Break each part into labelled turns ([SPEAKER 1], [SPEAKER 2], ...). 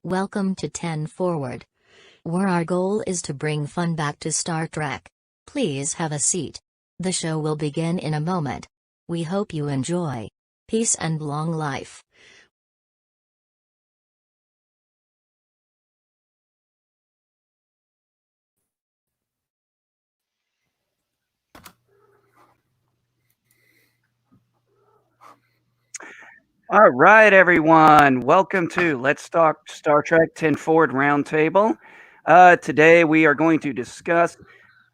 [SPEAKER 1] Welcome to 10 Forward, where our goal is to bring fun back to Star Trek. Please have a seat. The show will begin in a moment. We hope you enjoy. Peace and long life.
[SPEAKER 2] All right, everyone. Welcome to Let's Talk Star Trek 10 Forward Roundtable. Today we are going to discuss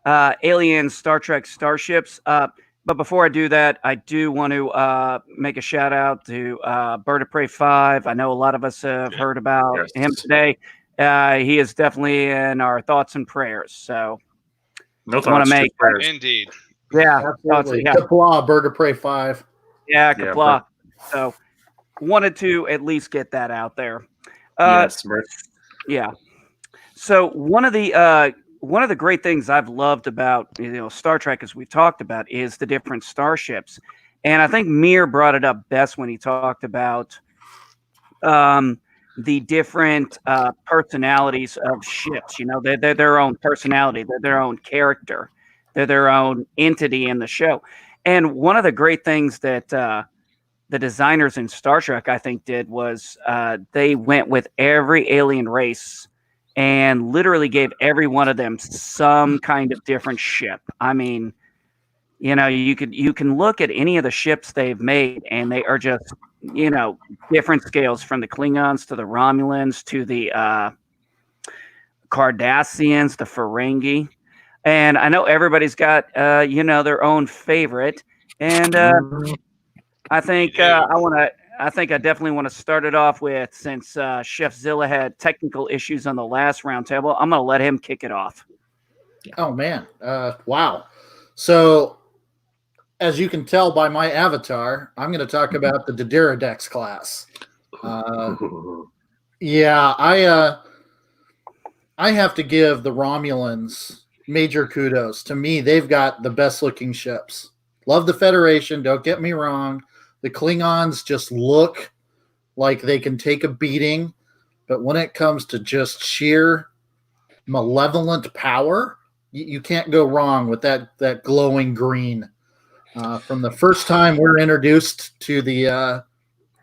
[SPEAKER 2] alien Star Trek Starships. But before I do that, I do want to make a shout out to Bird of Prey 5. I know a lot of us have heard about him today. He is definitely in our thoughts and prayers. So
[SPEAKER 3] no thoughts,
[SPEAKER 2] just
[SPEAKER 3] prayers.
[SPEAKER 4] Indeed.
[SPEAKER 2] Yeah.
[SPEAKER 5] Absolutely. Kapla, Bird of Prey 5.
[SPEAKER 2] Yeah, Kapla. So wanted to at least get that out there.
[SPEAKER 3] Yes,
[SPEAKER 2] yeah. So one of the great things I've loved about Star Trek, as we've talked about, is the different starships, and I think Myrr brought it up best when he talked about the different personalities of ships. They're their own personality, they're their own character, they're their own entity in the show. And one of the great things that the designers in Star Trek, I think, did was they went with every alien race and literally gave every one of them some kind of different ship. I mean, you can look at any of the ships they've made, and they are just, different scales, from the Klingons to the Romulans to the Cardassians, the Ferengi. And I know everybody's got their own favorite, and I think I definitely want to start it off with, since Cheffzilla had technical issues on the last roundtable, I'm going to let him kick it off.
[SPEAKER 5] Oh, man. Wow. So, as you can tell by my avatar, I'm going to talk about the Dideridex class. Yeah, I have to give the Romulans major kudos. To me, they've got the best-looking ships. Love the Federation, don't get me wrong. The Klingons just look like they can take a beating, but when it comes to just sheer malevolent power, you can't go wrong with that glowing green. From the first time we're introduced to the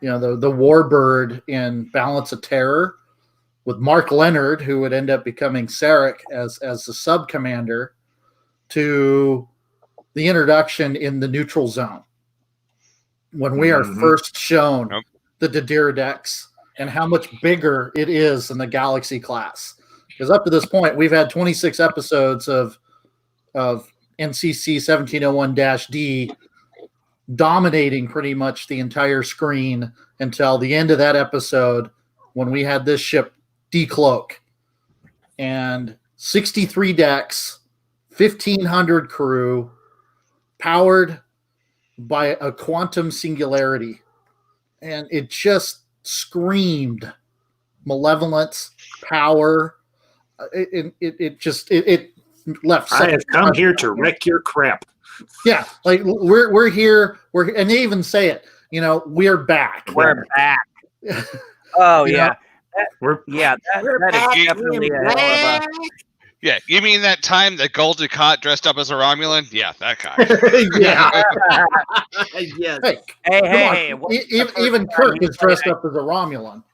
[SPEAKER 5] Warbird in Balance of Terror, with Mark Leonard, who would end up becoming Sarek as the sub commander, to the introduction in the Neutral Zone, when we are first shown the Dideridex and how much bigger it is in the Galaxy class. Because up to this point, we've had 26 episodes of NCC 1701-D dominating pretty much the entire screen until the end of that episode, when we had this ship decloak. And 63 decks, 1,500 crew, powered by a quantum singularity, and it just screamed malevolence, power. It left.
[SPEAKER 3] I have come here to wreck your crap.
[SPEAKER 5] Yeah, like we're here. And they even say it. We're back.
[SPEAKER 2] We're back. Oh yeah. That is definitely a hell of a.
[SPEAKER 4] Yeah, you mean that time that Gul Dukat dressed up as a Romulan? Yeah, that guy.
[SPEAKER 5] Yeah.
[SPEAKER 3] Yes.
[SPEAKER 2] Hey.
[SPEAKER 5] Even Kirk is dressed up as a Romulan.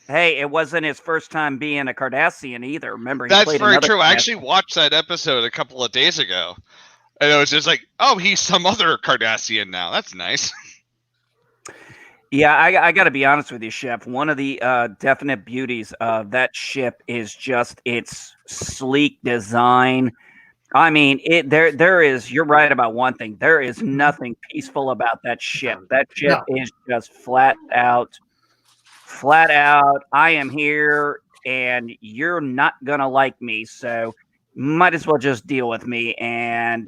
[SPEAKER 2] Hey, it wasn't his first time being a Cardassian either. Remember,
[SPEAKER 4] that's very true. I actually watched that episode a couple of days ago, and it was just like, oh, he's some other Cardassian now. That's nice.
[SPEAKER 2] Yeah, I got to be honest with you, Chef. One of the definite beauties of that ship is just its sleek design. I mean, there is. You're right about one thing. There is nothing peaceful about that ship. That ship is just flat out. I am here, and you're not gonna like me, so might as well just deal with me and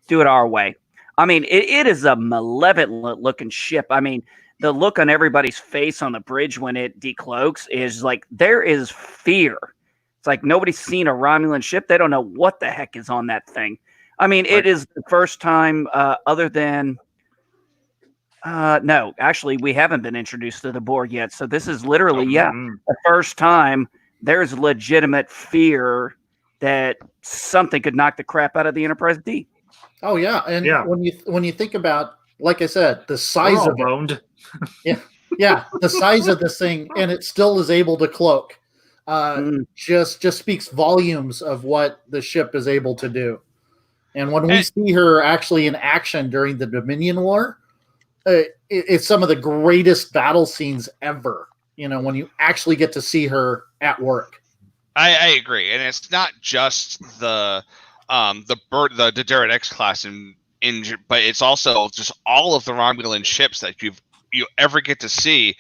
[SPEAKER 2] do it our way. I mean, it is a malevolent looking ship. I mean, the look on everybody's face on the bridge when it decloaks is like there is fear. It's like nobody's seen a Romulan ship. They don't know what the heck is on that thing. I mean, it is the first time, other than No, actually, we haven't been introduced to the Borg yet. So this is literally,
[SPEAKER 3] Mhm.
[SPEAKER 2] the first time there's legitimate fear that something could knock the crap out of the Enterprise D.
[SPEAKER 5] Oh yeah, and
[SPEAKER 3] Yeah.
[SPEAKER 5] when you think about, like I said, the
[SPEAKER 3] We're
[SPEAKER 5] size
[SPEAKER 3] all
[SPEAKER 5] of it,
[SPEAKER 3] boned.
[SPEAKER 5] yeah, the size of this thing, and it still is able to cloak, just speaks volumes of what the ship is able to do. And when we see her actually in action during the Dominion War, it's some of the greatest battle scenes ever. You know, when you actually get to see her at work.
[SPEAKER 4] I agree, and it's not just the Deterrent X class but it's also just all of the Romulan ships that you ever get to see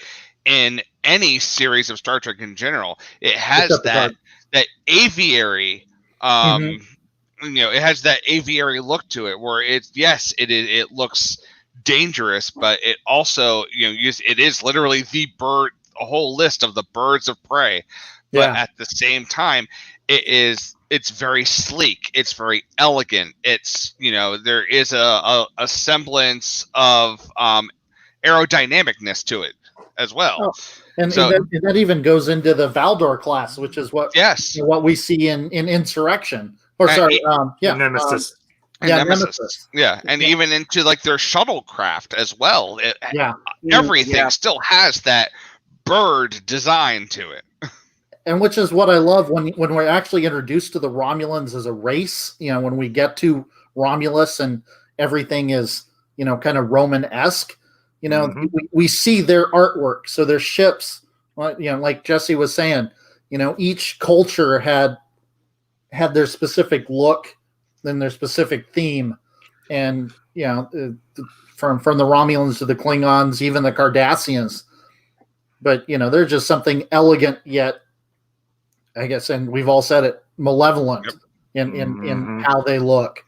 [SPEAKER 4] in any series of Star Trek in general. It has that aviary, it has that aviary look to it, where it looks dangerous, but it also it is literally a whole list of the birds of prey. But at the same time, it's very sleek. It's very elegant. It's there is a semblance of aerodynamicness to it as well.
[SPEAKER 5] Oh, and that even goes into the Valdor class, which is what we see in Insurrection. Or
[SPEAKER 3] Nemesis.
[SPEAKER 4] Nemesis. Yeah, and even into like their shuttlecraft as well. Everything still has that bird design to it.
[SPEAKER 5] And which is what I love when we're actually introduced to the Romulans as a race. When we get to Romulus and everything is kind of Roman-esque. We see their artwork. So their ships, like Jesse was saying, each culture had their specific look, then their specific theme, and from the Romulans to the Klingons, even the Cardassians. But they're just something elegant yet, I guess, and we've all said it, malevolent in how they look.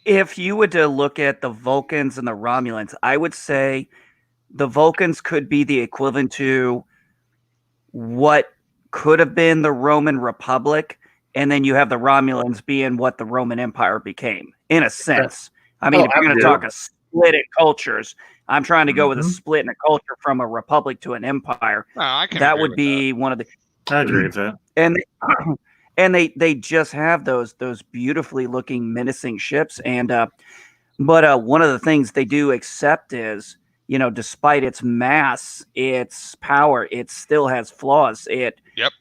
[SPEAKER 2] If you were to look at the Vulcans and the Romulans, I would say the Vulcans could be the equivalent to what could have been the Roman Republic, and then you have the Romulans being what the Roman Empire became, in a sense. I mean, if you're going to talk a split in cultures, I'm trying to go with a split in a culture from a republic to an empire. That would be one of the...
[SPEAKER 3] I agree with that.
[SPEAKER 2] And they just have those beautifully looking, menacing ships. And but one of the things they do accept is, despite its mass, its power, it still has flaws. If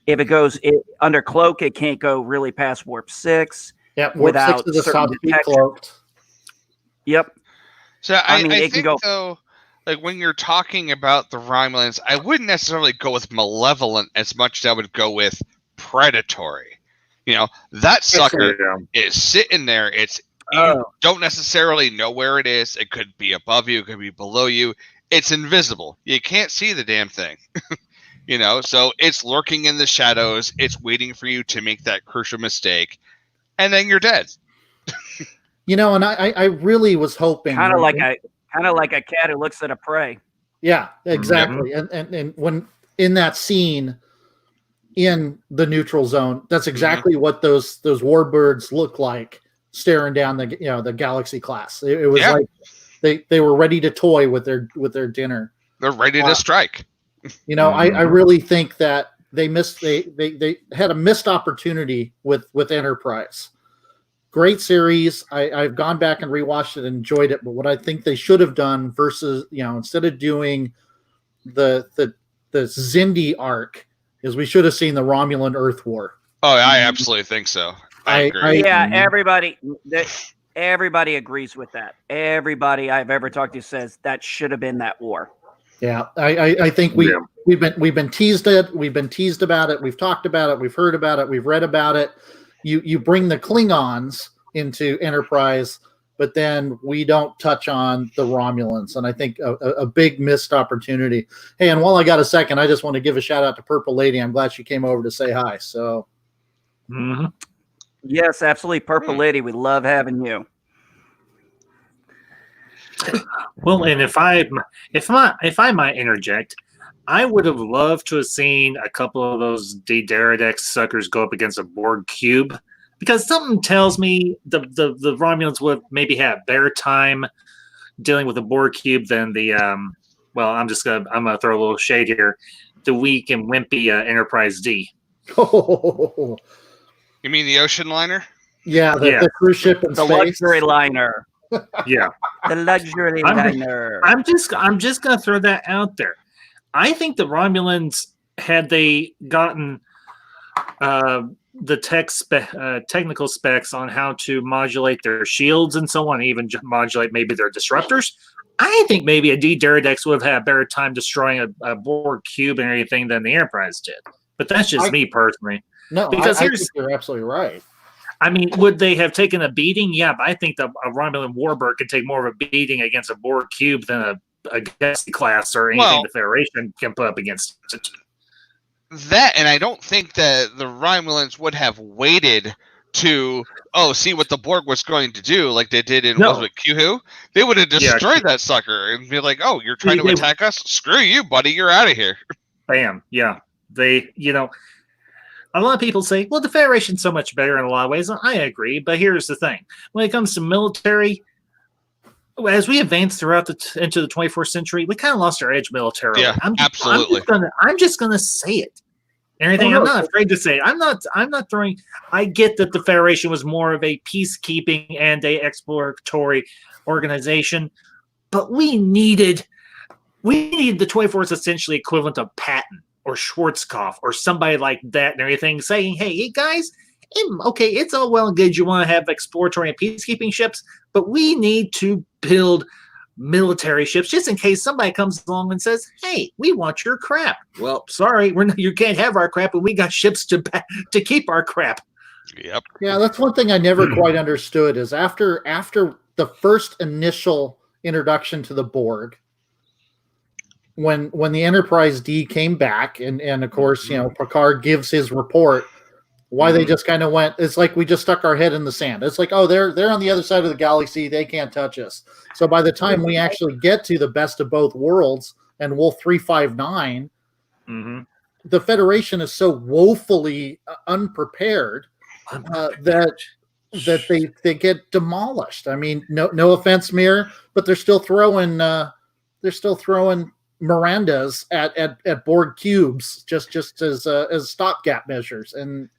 [SPEAKER 2] it goes under cloak, it can't go really past warp 6.
[SPEAKER 5] Warp
[SPEAKER 2] without
[SPEAKER 5] 6 is
[SPEAKER 2] certain detection.
[SPEAKER 5] cloaked.
[SPEAKER 2] Yep.
[SPEAKER 4] So I think though, like when you're talking about the Romulans, I wouldn't necessarily go with malevolent as much as I would go with predatory. That sucker is sitting there. You don't necessarily know where it is. It could be above you. It could be below you. It's invisible. You can't see the damn thing. So it's lurking in the shadows. It's waiting for you to make that crucial mistake, and then you're dead.
[SPEAKER 5] And I really was hoping
[SPEAKER 2] kind of like a cat who looks at a prey.
[SPEAKER 5] Yeah, exactly. And when in that scene in the neutral zone, that's exactly what those warbirds look like staring down the Galaxy class. It was like they were ready to toy with their dinner.
[SPEAKER 4] They're ready to strike.
[SPEAKER 5] I really think that they had a missed opportunity with Enterprise. Great series. I've gone back and rewatched it and enjoyed it. But what I think they should have done versus, instead of doing the Xindi arc, is we should have seen the Romulan Earth War.
[SPEAKER 4] Oh, I absolutely think so. I agree.
[SPEAKER 2] Everybody agrees with that. Everybody I've ever talked to says that should have been that war.
[SPEAKER 5] Yeah, I think we've been teased it. We've been teased about it. We've talked about it. We've heard about it. We've read about it. You bring the Klingons into Enterprise, but then we don't touch on the Romulans, and I think a big missed opportunity. Hey, and while I got a second, I just want to give a shout out to Purple Lady. I'm glad she came over to say hi. So,
[SPEAKER 2] yes, absolutely, Purple Lady. We love having you.
[SPEAKER 3] Well, and if I might interject, I would have loved to have seen a couple of those Deterrent suckers go up against a Borg cube, because something tells me the Romulans would maybe have better time dealing with the Borg cube than the well, I'm gonna throw a little shade here. The weak and wimpy Enterprise D.
[SPEAKER 5] Oh,
[SPEAKER 4] You mean the ocean liner?
[SPEAKER 5] yeah, the cruise ship in
[SPEAKER 2] The
[SPEAKER 5] space.
[SPEAKER 2] luxury liner.
[SPEAKER 3] Yeah,
[SPEAKER 2] The luxury liner.
[SPEAKER 3] I'm just gonna throw that out there. I think the Romulans, had they gotten the technical specs on how to modulate their shields and so on, even modulate maybe their disruptors, I think maybe a D-Deridex would have had a better time destroying a Borg cube and everything than the Enterprise did. But that's just me personally.
[SPEAKER 5] No,
[SPEAKER 3] because
[SPEAKER 5] I think you're absolutely right.
[SPEAKER 3] I mean, would they have taken a beating? Yeah, but I think a Romulan warbird could take more of a beating against a Borg cube than a Galaxy class or anything the Federation can put up against it.
[SPEAKER 4] That, and I don't think that the Romulans would have waited to see what the Borg was going to do like they did in was it Q-Who? They would have destroyed that sucker and be like, "Oh, you're trying to attack us? Screw you, buddy! You're out of here."
[SPEAKER 3] Bam! Yeah, they a lot of people say, well, the Federation's so much better in a lot of ways. I agree, but here's the thing. When it comes to military, as we advance throughout into the 24th century, we kind of lost our edge militarily.
[SPEAKER 4] Yeah, absolutely.
[SPEAKER 3] I'm just gonna say it. Everything. I'm not afraid to say it. I'm not throwing. I get that the Federation was more of a peacekeeping and a exploratory organization, but we needed the 24th essentially equivalent of Patton or Schwarzkopf or somebody like that and everything, saying, hey guys, okay, it's all well and good you want to have exploratory and peacekeeping ships, but we need to build military ships just in case somebody comes along and says, hey, we want your crap. Well, sorry, you can't have our crap, and we got ships to keep our crap.
[SPEAKER 4] Yep.
[SPEAKER 5] Yeah, that's one thing I never quite understood is after the first initial introduction to the Borg, when the Enterprise D came back, and of course, Picard gives his report, why they just kind of went, it's like we just stuck our head in the sand. It's like, oh, they're on the other side of the galaxy, they can't touch us. So by the time we actually get to the best of both worlds and Wolf 359, the Federation is so woefully unprepared that they get demolished. I mean, no offense, Myrr, but they're still throwing Mirandas at Borg cubes just as stopgap measures. And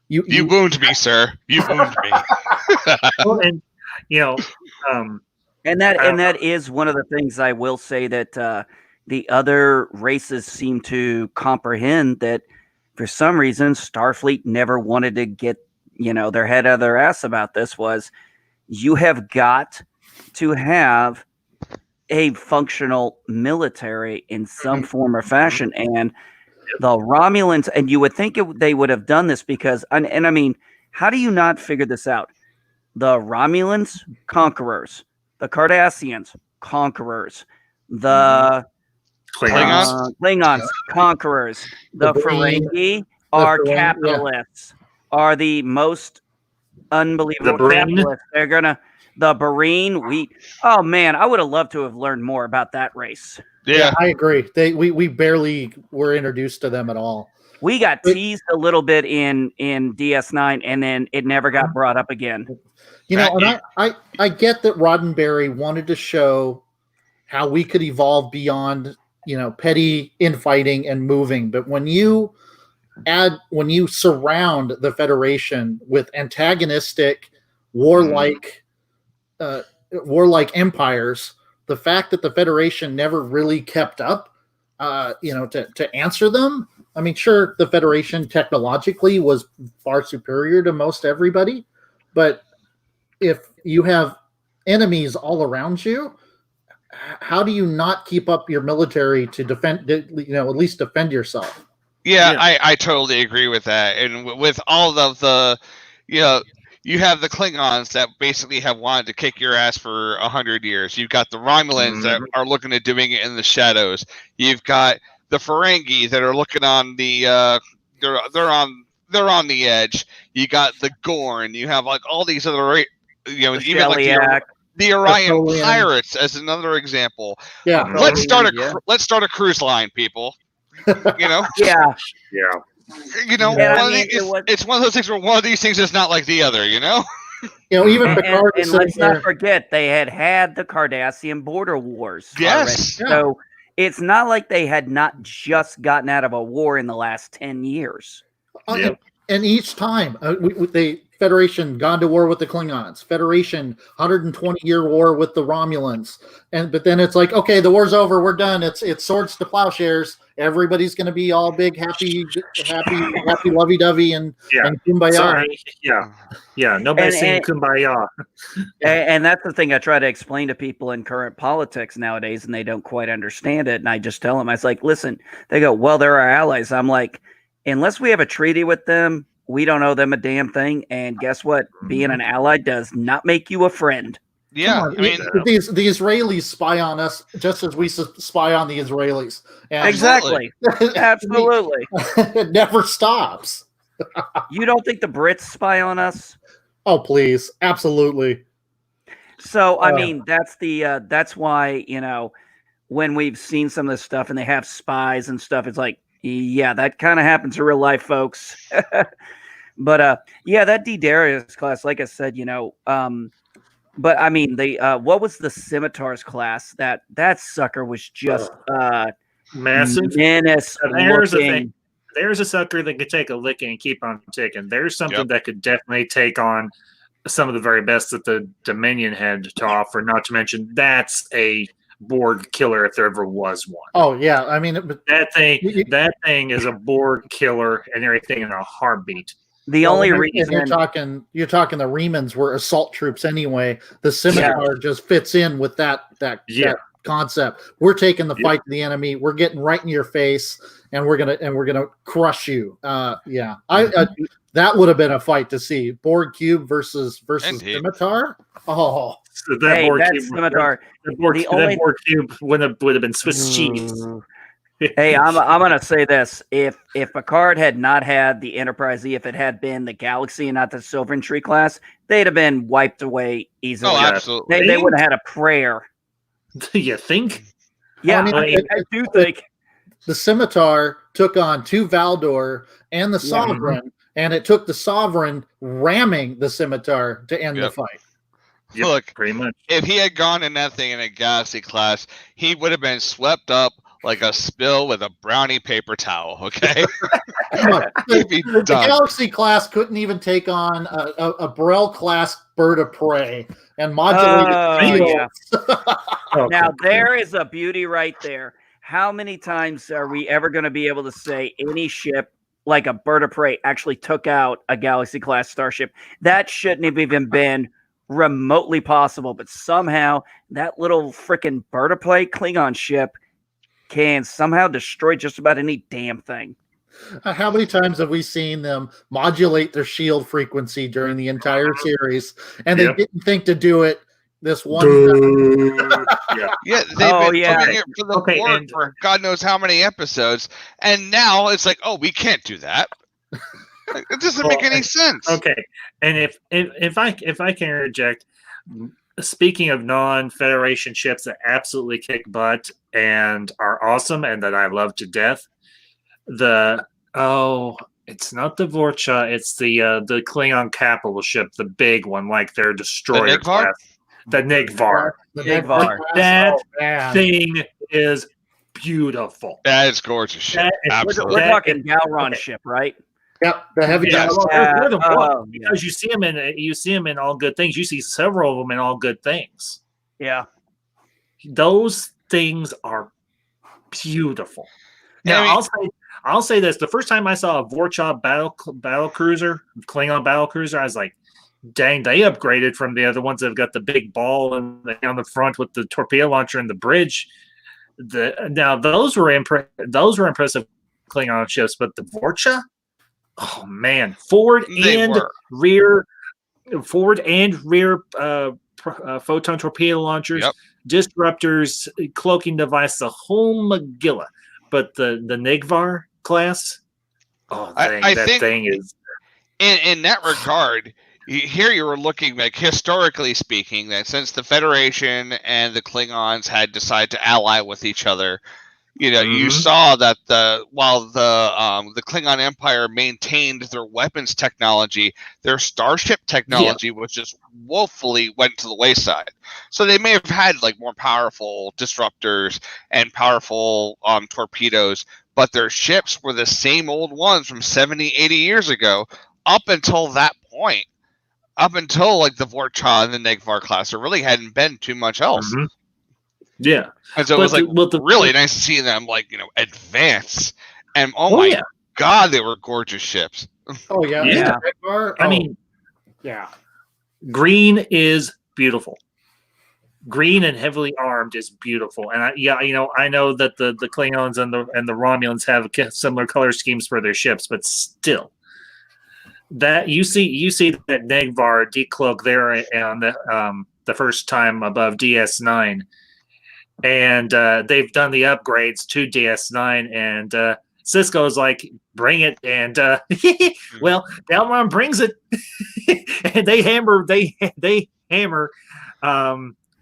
[SPEAKER 5] you
[SPEAKER 4] wound me, sir. You wound me.
[SPEAKER 3] Well, and
[SPEAKER 2] and that is one of the things I will say that the other races seem to comprehend, that for some reason Starfleet never wanted to get their head out of their ass about this, was you have got to have a functional military in some form or fashion. And the Romulans, and you would think they would have done this because, and I mean, how do you not figure this out? The Romulans, conquerors. The Cardassians, conquerors. The Klingons, conquerors. The Ferengi are capitalists. Are the most unbelievable capitalists. They're gonna. The Barine, oh man, I would have loved to have learned more about that race.
[SPEAKER 5] Yeah, I agree. We barely were introduced to them at all.
[SPEAKER 2] We got teased a little bit in DS9, and then it never got brought up again.
[SPEAKER 5] And I get that Roddenberry wanted to show how we could evolve beyond petty infighting and moving, but when you surround the Federation with antagonistic, warlike empires, the fact that the Federation never really kept up, to answer them. I mean, sure, the Federation technologically was far superior to most everybody, but if you have enemies all around you, how do you not keep up your military to defend? At least defend yourself.
[SPEAKER 4] Yeah. I totally agree with that, and with all of the, you have the Klingons that basically have wanted to kick your ass for 100 years. You've got the Romulans that are looking at doing it in the shadows. You've got the Ferengi that are looking on the they're on the edge. You got the Gorn. You have like all these other even like the Orion Pirates as another example.
[SPEAKER 5] Yeah.
[SPEAKER 4] Let's start a cruise line, people.
[SPEAKER 2] Yeah.
[SPEAKER 4] It's one of those things where one of these things is not like the other,
[SPEAKER 5] Even Picard
[SPEAKER 2] and
[SPEAKER 5] is
[SPEAKER 2] let's
[SPEAKER 5] sitting there.
[SPEAKER 2] not forget they had the Cardassian border wars.
[SPEAKER 4] Yes.
[SPEAKER 2] already. So it's not like they had not just gotten out of a war in the last 10 years.
[SPEAKER 5] And each time, the Federation gone to war with the Klingons, Federation 120-year war with the Romulans, but then it's like, okay, the war's over, we're done. It's swords to plowshares. Everybody's going to be all big, happy, lovey-dovey, and kumbaya.
[SPEAKER 3] Sorry. Yeah. Nobody's saying kumbaya.
[SPEAKER 2] And that's the thing I try to explain to people in current politics nowadays, and they don't quite understand it. And I just tell them, I was like, listen, they go, well, they're our allies. I'm like, unless we have a treaty with them, we don't owe them a damn thing. And guess what? Being an ally does not make you a friend.
[SPEAKER 4] Yeah,
[SPEAKER 5] I mean, the Israelis spy on us just as we spy on the Israelis. And
[SPEAKER 2] Exactly. Absolutely.
[SPEAKER 5] It never stops.
[SPEAKER 2] You don't think the Brits spy on us?
[SPEAKER 5] Oh, please. Absolutely.
[SPEAKER 2] So, I mean, that's why, when we've seen some of this stuff and they have spies and stuff, it's like, yeah, that kind of happens in real life, folks. But that D. Darius class, like I said, but I mean, what was the Scimitars class? That sucker was just
[SPEAKER 3] massive
[SPEAKER 2] menace.
[SPEAKER 3] There's a thing. There's a sucker that could take a licking and keep on ticking. There's something that could definitely take on some of the very best that the Dominion had to offer. Not to mention, that's a Borg killer if there ever was one.
[SPEAKER 5] Oh yeah, I mean
[SPEAKER 3] that thing is a Borg killer and everything in a heartbeat.
[SPEAKER 2] The only reason
[SPEAKER 5] you're talking the Remans were assault troops anyway. The Scimitar just fits in with that concept. We're taking the fight to the enemy. We're getting right in your face, and we're gonna crush you. That would have been a fight to see. Borg cube versus Scimitar. Oh.
[SPEAKER 3] So that Borg cube would have been Swiss cheese.
[SPEAKER 2] Hey, I'm gonna say this: if Picard had not had the Enterprise E, if it had been the Galaxy and not the Sylvan Tree class, they'd have been wiped away easily.
[SPEAKER 4] Oh, absolutely.
[SPEAKER 2] They would have had a prayer.
[SPEAKER 3] Do you think?
[SPEAKER 2] Yeah, I do think
[SPEAKER 5] the Scimitar took on 2 Valdor and the Sovereign, and it took the Sovereign ramming the Scimitar to end the fight.
[SPEAKER 3] Yep,
[SPEAKER 4] look,
[SPEAKER 3] pretty much.
[SPEAKER 4] If he had gone in that thing in a Galaxy class, he would have been swept up like a spill with a brownie paper towel. Okay,
[SPEAKER 5] the Galaxy class couldn't even take on a Brel class bird of prey and modulate
[SPEAKER 2] Now there is a beauty right there. How many times are we ever going to be able to say any ship like a bird of prey actually took out a Galaxy class starship? That shouldn't have even been remotely possible, but somehow that little freaking bird of prey Klingon ship can somehow destroy just about any damn thing.
[SPEAKER 5] How many times have we seen them modulate their shield frequency during the entire series, and they didn't think to do it this one time?
[SPEAKER 4] They've been doing it for the Borg for God knows how many episodes, and now it's like, oh, we can't do that. It doesn't make any sense.
[SPEAKER 3] Okay, and if I can interject, speaking of non-Federation ships that absolutely kick butt and are awesome and that I love to death, it's not the Vorcha, it's the Klingon capital ship, the big one, like their destroyer class, the Nigvar. That thing is beautiful.
[SPEAKER 4] That is gorgeous ship. Absolutely.
[SPEAKER 2] We're talking Galron ship, right?
[SPEAKER 5] Yep, the heavy.
[SPEAKER 3] Because you see them in all good things. You see several of them in all good things.
[SPEAKER 2] Yeah,
[SPEAKER 3] those things are beautiful. Now I'll say this: the first time I saw a Vorcha battle cruiser, Klingon battle cruiser, I was like, "Dang, they upgraded from the other ones that have got the big ball and on the front with the torpedo launcher and the bridge." Those were impressive Klingon ships, but the Vorcha. Oh man, forward and rear photon torpedo launchers, disruptors, cloaking device, the whole Magilla. But the Nigvar class,
[SPEAKER 4] I think
[SPEAKER 3] thing is
[SPEAKER 4] in that regard. Here you were looking, like, historically speaking, that since the Federation and the Klingons had decided to ally with each other, You know, you saw that while the Klingon Empire maintained their weapons technology, their starship technology was just woefully went to the wayside. So they may have had like more powerful disruptors and powerful torpedoes, but their ships were the same old ones from 70, 80 years ago up until that point. Up until like the Vorcha and the Negvar class, there really hadn't been too much else.
[SPEAKER 3] Yeah.
[SPEAKER 4] And so it was really nice to see them like, advance. And my God, they were gorgeous ships.
[SPEAKER 5] Oh yeah.
[SPEAKER 3] Yeah. I mean, green is beautiful. Green and heavily armed is beautiful. And I know that the Klingons and the Romulans have similar color schemes for their ships, but still. That you see that Negvar decloak there on the first time above DS9. And they've done the upgrades to DS9, and Cisco's like, bring it. And well, Delron brings it, and they hammer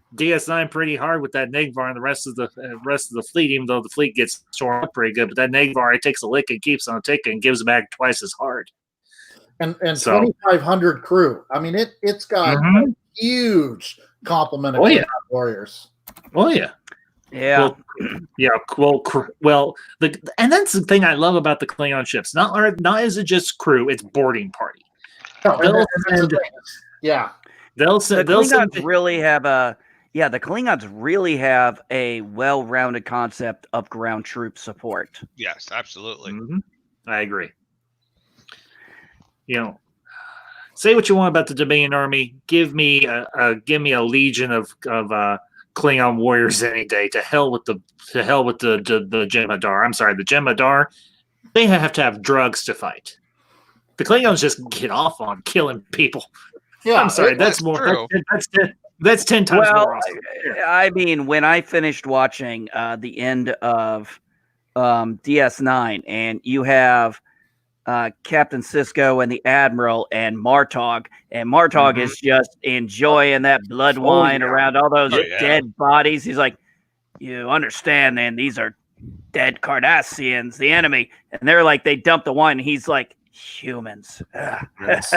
[SPEAKER 3] DS9 pretty hard with that Negvar and the rest of the fleet. Even though the fleet gets torn up pretty good, but that Negvar, it takes a lick and keeps on ticking, and gives back twice as hard.
[SPEAKER 5] And so, 2,500 crew. I mean, it's got a huge complement of warriors.
[SPEAKER 3] Oh yeah.
[SPEAKER 2] Yeah.
[SPEAKER 3] Well, and that's the thing I love about the Klingon ships. Not is it just crew; it's boarding party.
[SPEAKER 5] The
[SPEAKER 2] Klingons really have a well-rounded concept of ground troop support.
[SPEAKER 4] Yes, absolutely.
[SPEAKER 3] I agree. Say what you want about the Dominion Army. Give me a legion of Klingon warriors any day. To hell with the Jem'Hadar. I'm sorry, the Jem'Hadar. They have to have drugs to fight. The Klingons just get off on killing people. Yeah, I'm sorry. That's more. That's 10 times more awesome.
[SPEAKER 2] I mean, when I finished watching the end of DS9, and you have Captain Sisko and the Admiral and Martog is just enjoying that blood wine around all those dead bodies. He's like, you understand, then these are dead Cardassians, the enemy. And they're like, they dump the wine, and he's like, humans. Yes.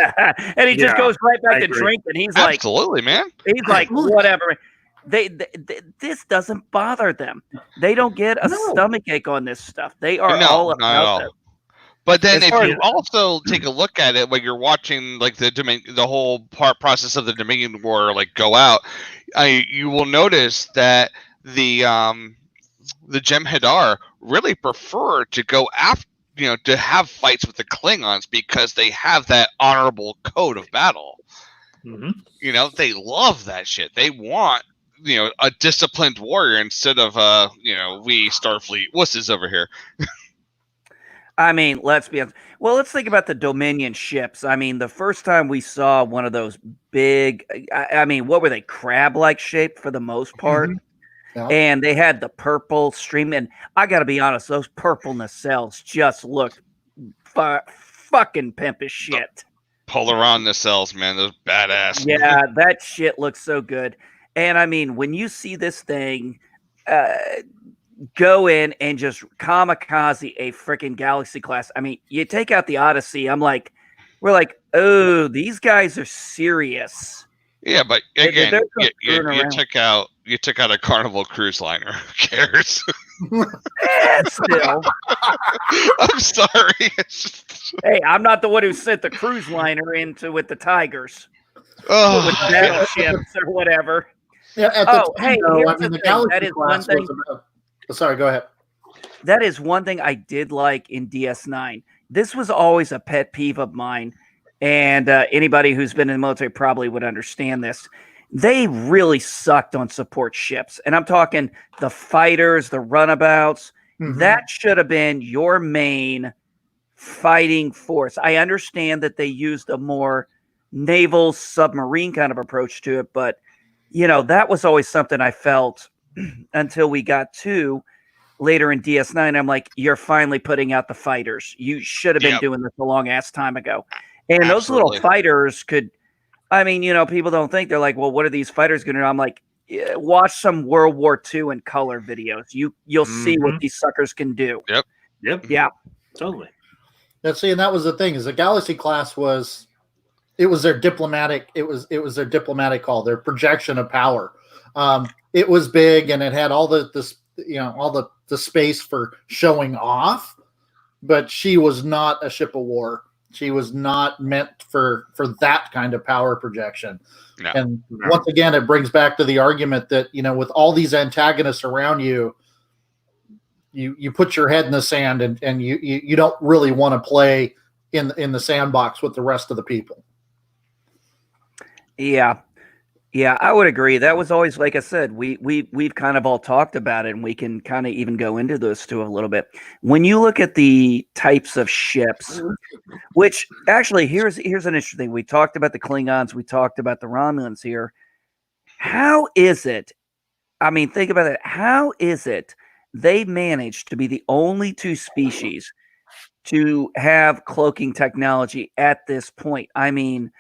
[SPEAKER 2] And he just goes right back to drinking. He's like,
[SPEAKER 4] absolutely, man.
[SPEAKER 2] He's like, whatever. They this doesn't bother them. They don't get a stomachache on this stuff. They are all about it.
[SPEAKER 4] But then, if you also take a look at it when you're watching, like the whole process of the Dominion War, like go out, you will notice that the Jem'Hadar really prefer to go after, to have fights with the Klingons because they have that honorable code of battle. They love that shit. They want, a disciplined warrior instead of we Starfleet wusses over here.
[SPEAKER 2] I mean, let's be honest. Well, let's think about the Dominion ships. I mean, the first time we saw one of those big, I mean, what were they? Crab-like shape for the most part. Yeah. And they had the purple stream. And I got to be honest, those purple nacelles just looked fucking pimp as shit.
[SPEAKER 4] Polaron nacelles, man. Those badass.
[SPEAKER 2] Yeah, that shit looks so good. And I mean, when you see this thing go in and just kamikaze a freaking Galaxy class. I mean, you take out the Odyssey. We're like, oh, these guys are serious.
[SPEAKER 4] Yeah, but again, you took out a Carnival cruise liner. Who cares?
[SPEAKER 2] Still.
[SPEAKER 4] I'm sorry.
[SPEAKER 2] Hey, I'm not the one who sent the cruise liner into with the Tigers. Oh, with battleships or whatever.
[SPEAKER 5] Yeah. The Galaxy class was about. Sorry, go ahead.
[SPEAKER 2] That is one thing I did like in DS9. This was always a pet peeve of mine, and anybody who's been in the military probably would understand this. They really sucked on support ships, and I'm talking the fighters, the runabouts. That should have been your main fighting force. I understand that they used a more naval submarine kind of approach to it, but that was always something I felt until we got to later in DS9. I'm like, you're finally putting out the fighters. You should have been doing this a long ass time ago. And those little fighters could, I mean, people don't think, they're like, well, what are these fighters going to do? I'm like, watch some World War II in color videos. You'll see what these suckers can do.
[SPEAKER 3] Yep.
[SPEAKER 2] Yeah.
[SPEAKER 3] Totally.
[SPEAKER 5] Yeah, see, and that was the thing, is the Galaxy class was their diplomatic call, their projection of power. It was big, and it had all the space for showing off, but she was not a ship of war. She was not meant for that kind of power projection.
[SPEAKER 4] No.
[SPEAKER 5] And once again, it brings back to the argument that, with all these antagonists around you, you put your head in the sand, and you don't really want to play in the sandbox with the rest of the people.
[SPEAKER 2] Yeah, I would agree. That was always, like I said, we've kind of all talked about it, and we can kind of even go into those two a little bit. When you look at the types of ships, which actually here's an interesting thing. We talked about the Klingons, we talked about the Romulans here. How is it? I mean, think about it. How is it they managed to be the only two species to have cloaking technology at this point? I mean,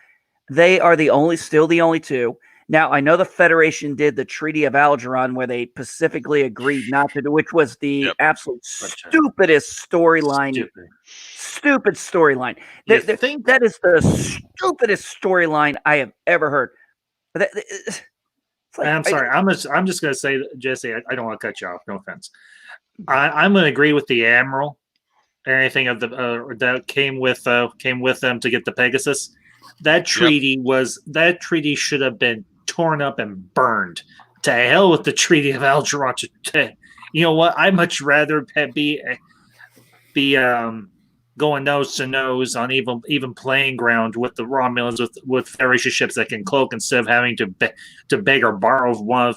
[SPEAKER 2] they are still the only two. Now, I know the Federation did the Treaty of Algernon, where they specifically agreed not to do, which was the absolute stupidest storyline. Stupid storyline. That is the stupidest storyline I have ever heard.
[SPEAKER 3] I'm sorry. I'm just going to say, Jesse, I don't want to cut you off. No offense. I'm going to agree with the Admiral. Anything of the that came with them to get the Pegasus. That treaty should have been torn up and burned. To hell with the Treaty of Algernon. You know what? I'd much rather be going nose to nose on even playing ground with the Romulans with Federation ships that can cloak instead of having to beg or borrow one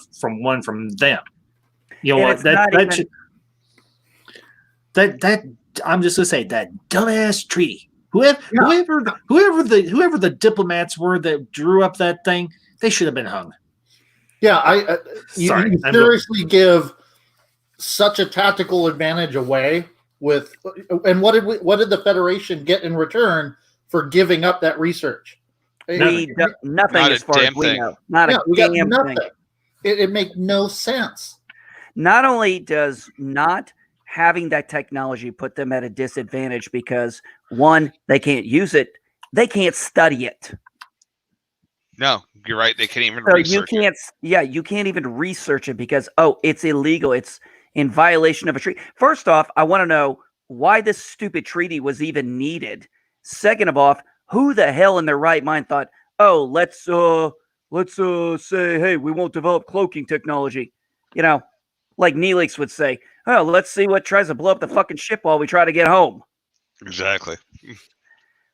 [SPEAKER 3] from them. You know what? I'm just gonna say that dumbass treaty. Whoever the diplomats were that drew up that thing, they should have been hung.
[SPEAKER 5] Yeah, you seriously give such a tactical advantage away with, and what did the Federation get in return for giving up that research?
[SPEAKER 2] Nothing as far as we know. Not a damn thing.
[SPEAKER 5] It makes no sense.
[SPEAKER 2] Not only does not having that technology put them at a disadvantage because, one, they can't use it, they can't study it.
[SPEAKER 4] No, you're right. They can't even research it.
[SPEAKER 2] Yeah, you can't even research it because, it's illegal. It's in violation of a treaty. First off, I want to know why this stupid treaty was even needed. Second of all, who the hell in their right mind thought, let's say, hey, we won't develop cloaking technology. Like Neelix would say, let's see what tries to blow up the fucking ship while we try to get home.
[SPEAKER 4] Exactly.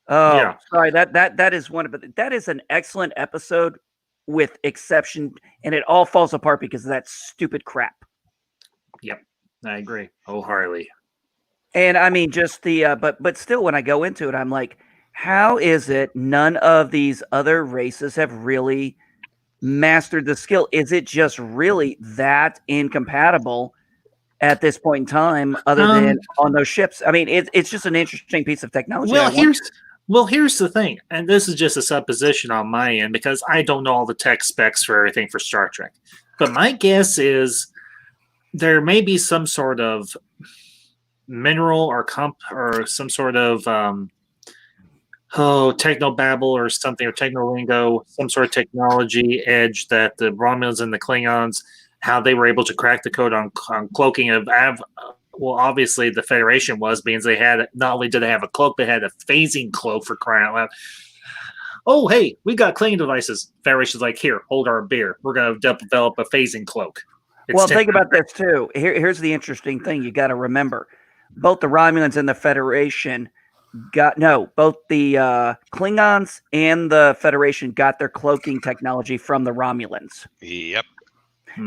[SPEAKER 2] Sorry. That is that is an excellent episode with exception, and it all falls apart because of that stupid crap.
[SPEAKER 3] Yep, I agree wholeheartedly.
[SPEAKER 2] And I mean, just the but still, when I go into it, I'm like, how is it none of these other races have really mastered the skill? Is it just really that incompatible at this point in time, other than on those ships? I mean, it's just an interesting piece of technology.
[SPEAKER 3] Here's the thing, and this is just a supposition on my end because I don't know all the tech specs for everything for Star Trek. But my guess is there may be some sort of mineral or some sort of technobabble or something, or technolingo, some sort of technology edge that the Romulans and the Klingons, how they were able to crack the code on cloaking of obviously the Federation was, because they had, not only did they have a cloak, they had a phasing cloak, for crying out loud. Oh, hey, we got cleaning devices. Federation's like, here, hold our beer. We're going to develop a phasing cloak.
[SPEAKER 2] Think about this too. Here's the interesting thing you got to remember. Both the Romulans and the Federation both the Klingons and the Federation got their cloaking technology from the Romulans.
[SPEAKER 4] Yep.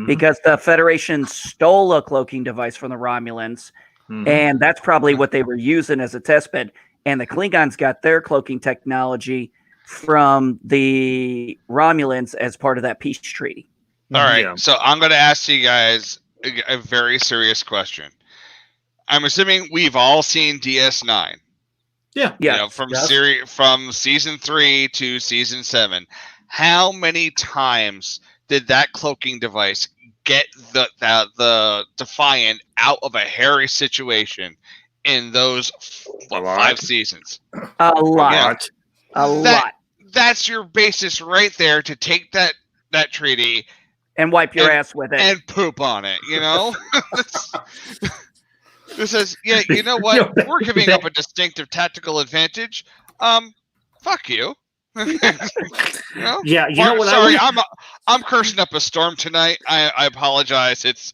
[SPEAKER 2] Because the Federation stole a cloaking device from the Romulans, and that's probably what they were using as a test bed. And the Klingons got their cloaking technology from the Romulans as part of that peace treaty.
[SPEAKER 4] All right, so I'm going to ask you guys a very serious question. I'm assuming we've all seen DS9.
[SPEAKER 3] Yeah.
[SPEAKER 4] From season 3 to season 7. How many times did that cloaking device get the Defiant out of a hairy situation in those 5 seasons?
[SPEAKER 2] A lot.
[SPEAKER 3] Yeah.
[SPEAKER 2] A lot.
[SPEAKER 4] That's your basis right there to take that treaty
[SPEAKER 2] and wipe your ass with it
[SPEAKER 4] and poop on it. You know, this says, yeah, you know what? We're giving up a distinctive tactical advantage. Fuck you. You know?
[SPEAKER 3] Yeah, you know what?
[SPEAKER 4] Sorry, I'm cursing up a storm tonight. I apologize. It's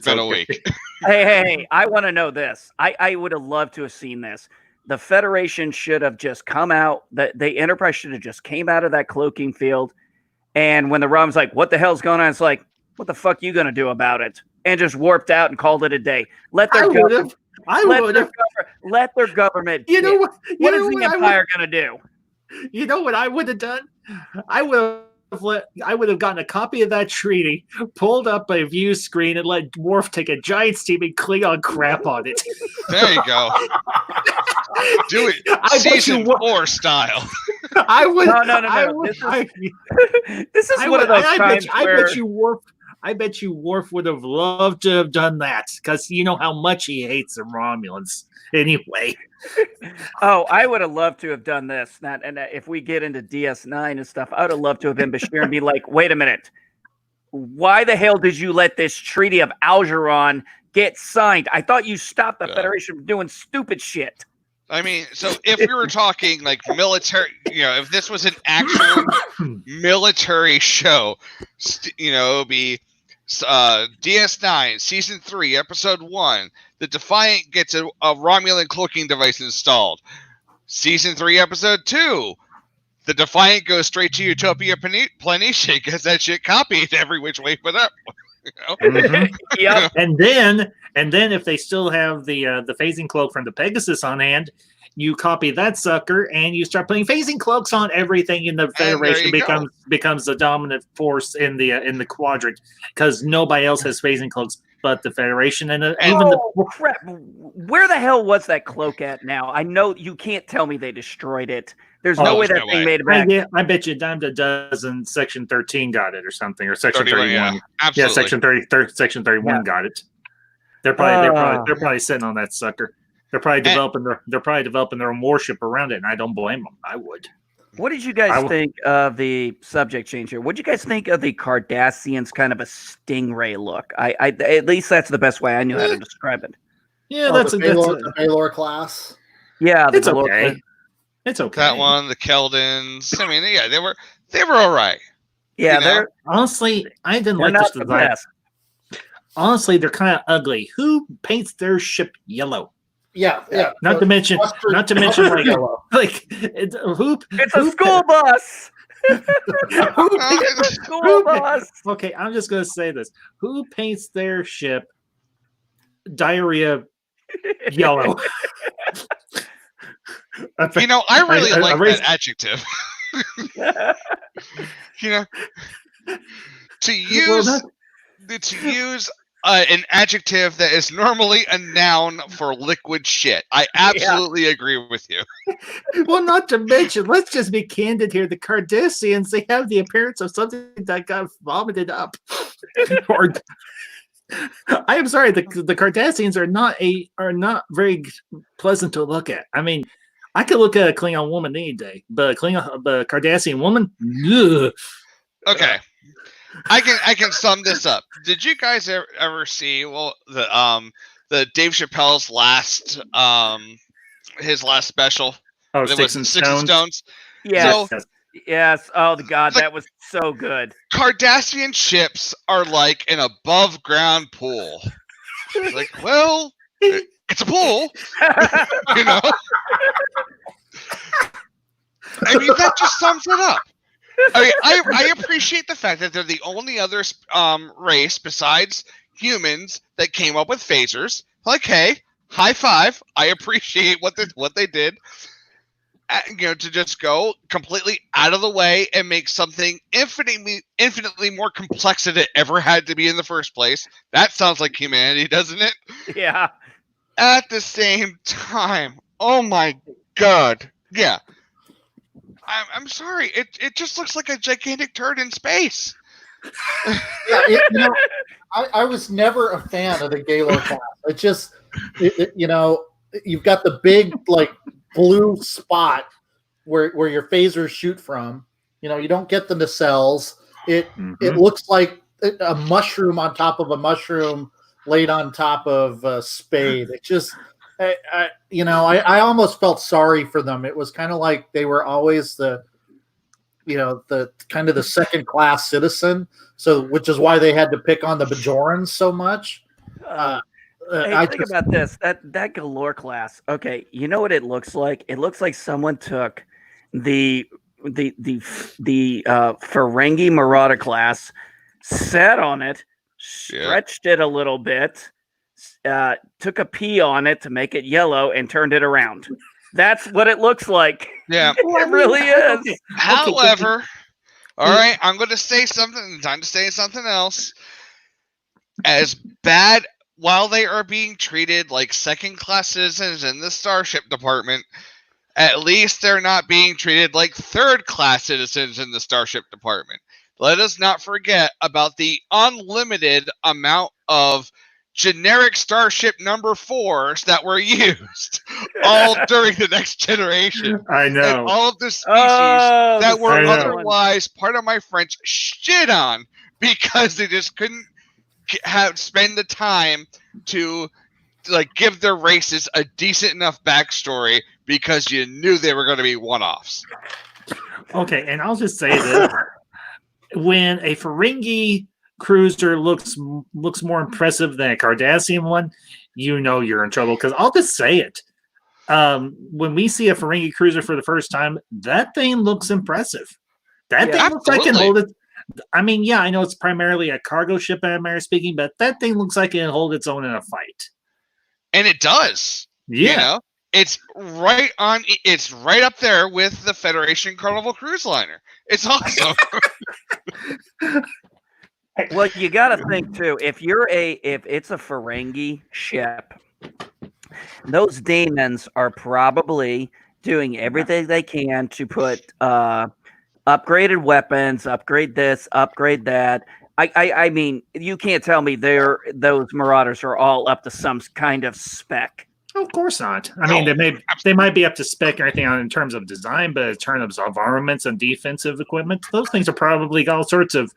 [SPEAKER 4] been a week.
[SPEAKER 2] Hey, I want to know this. I would have loved to have seen this. The Federation should have just come out. The Enterprise should have just came out of that cloaking field. And when the Rom's like, what the hell's going on? It's like, what the fuck you going to do about it? And just warped out and called it a day. Let their government. Let their government.
[SPEAKER 3] You know what?
[SPEAKER 2] What is the Empire going to do?
[SPEAKER 3] You know what I would have done? I would have gotten a copy of that treaty, pulled up a view screen, and let Worf take a giant steaming Klingon crap on it.
[SPEAKER 4] There you go. Do it season 4 style.
[SPEAKER 2] I would. No. This is one of those times where
[SPEAKER 3] I bet you Worf would have loved to have done that, because you know how much he hates the Romulans. Anyway.
[SPEAKER 2] Oh, I would have loved to have done this. And if we get into DS9 and stuff, I would have loved to have been Bashir and be like, wait a minute. Why the hell did you let this Treaty of Algeron get signed? I thought you stopped the Federation from doing stupid shit.
[SPEAKER 4] I mean, so if we were talking like military, if this was an actual military show, it would be DS9, Season 3, Episode 1, the Defiant gets a Romulan cloaking device installed. Season 3, Episode 2, the Defiant goes straight to Utopia Planitia, gets that shit copied every which way but up.
[SPEAKER 3] Mm-hmm. Yep. And then if they still have the phasing cloak from the Pegasus on hand, you copy that sucker and you start putting phasing cloaks on everything in the Federation. Becomes the dominant force in the quadrant, because nobody else has phasing cloaks but the Federation. And
[SPEAKER 2] crap! Where the hell was that cloak at now? I know you can't tell me they destroyed it. There's no way that thing made it back.
[SPEAKER 3] I bet you dime a dozen Section 13 got it or something, or Section 31.
[SPEAKER 4] Yeah, absolutely.
[SPEAKER 3] Section 31 got it. They're probably sitting on that sucker. They're probably developing their own warship around it, and I don't blame them. I would.
[SPEAKER 2] What did you guys think of the subject change here? What did you guys think of the Cardassians' kind of a stingray look? I at least that's the best way I knew how to describe it.
[SPEAKER 5] Yeah, that's the Baylor class.
[SPEAKER 2] Yeah,
[SPEAKER 3] it's okay. It's okay.
[SPEAKER 4] That one, the Keldons. I mean, yeah, they were all right.
[SPEAKER 2] Yeah, they're
[SPEAKER 3] honestly, I didn't like this design. Honestly, they're kind of ugly. Who paints their ship yellow?
[SPEAKER 5] Yeah.
[SPEAKER 3] Not to mention, like
[SPEAKER 2] it's a school bus. School bus.
[SPEAKER 3] Okay, I'm just gonna say this: who paints their ship diarrhea yellow?
[SPEAKER 4] I really like that adjective. To use an adjective that is normally a noun for liquid shit. I absolutely agree with you.
[SPEAKER 3] Well, not to mention, let's just be candid here. The Cardassians, they have the appearance of something that got vomited up. I am sorry, the Cardassians are not very pleasant to look at. I mean, I could look at a Klingon woman any day, but a Cardassian woman, ugh.
[SPEAKER 4] Okay. I can sum this up. Did you guys ever see the Dave Chappelle's last his last special?
[SPEAKER 3] Oh, Sticks and Stones.
[SPEAKER 2] Yes. Yes. Oh God, that was so good.
[SPEAKER 4] Cardassian ships are like an above ground pool. Like, well, it's a pool. I mean, that just sums it up. I appreciate the fact that they're the only other race besides humans that came up with phasers. Like, hey, high five! I appreciate what they did. To just go completely out of the way and make something infinitely more complex than it ever had to be in the first place. That sounds like humanity, doesn't it?
[SPEAKER 2] Yeah.
[SPEAKER 4] At the same time, oh my God, yeah. I'm sorry. It just looks like a gigantic turd in space.
[SPEAKER 5] Yeah, I was never a fan of the Gaylord class. It just, you've got the big like blue spot where your phasers shoot from. You don't get the nacelles. It looks like a mushroom on top of a mushroom laid on top of a spade. It just, I almost felt sorry for them. It was kind of like they were always the kind of the second class citizen. So, which is why they had to pick on the Bajorans so much.
[SPEAKER 2] Think about this. That Galore class. Okay, you know what it looks like? It looks like someone took the Ferengi Marauder class, sat on it, stretched it a little bit, took a pee on it to make it yellow, and turned it around. That's what it looks like.
[SPEAKER 4] Yeah,
[SPEAKER 2] it really is.
[SPEAKER 4] Okay. However, all right, I'm going to say something. Time to say something else. As bad, while they are being treated like second-class citizens in the Starship Department, at least they're not being treated like third-class citizens in the Starship Department. Let us not forget about the unlimited amount of generic Starship number 4s that were used all during the Next Generation.
[SPEAKER 3] I know.
[SPEAKER 4] And all of the species that were otherwise, part of my French, shit on because they just couldn't spend the time to give their races a decent enough backstory because you knew they were going to be one-offs.
[SPEAKER 3] Okay, and I'll just say this. When a Ferengi cruiser looks more impressive than a Cardassian one, you're in trouble. Because I'll just say it. When we see a Ferengi cruiser for the first time, that thing looks impressive. That thing looks like it can hold it. I mean, yeah, I know it's primarily a cargo ship, speaking, but that thing looks like it can hold its own in a fight.
[SPEAKER 4] And it does.
[SPEAKER 3] Yeah.
[SPEAKER 4] It's right on. It's right up there with the Federation Carnival cruise liner. It's awesome.
[SPEAKER 2] Well, you got to think too. If it's a Ferengi ship, those demons are probably doing everything they can to put upgraded weapons, upgrade this, upgrade that. I mean, you can't tell me those Marauders are all up to some kind of spec.
[SPEAKER 3] Of course not. I mean, they might be up to spec or anything in terms of design, but in terms of armaments and defensive equipment, those things are probably all sorts of.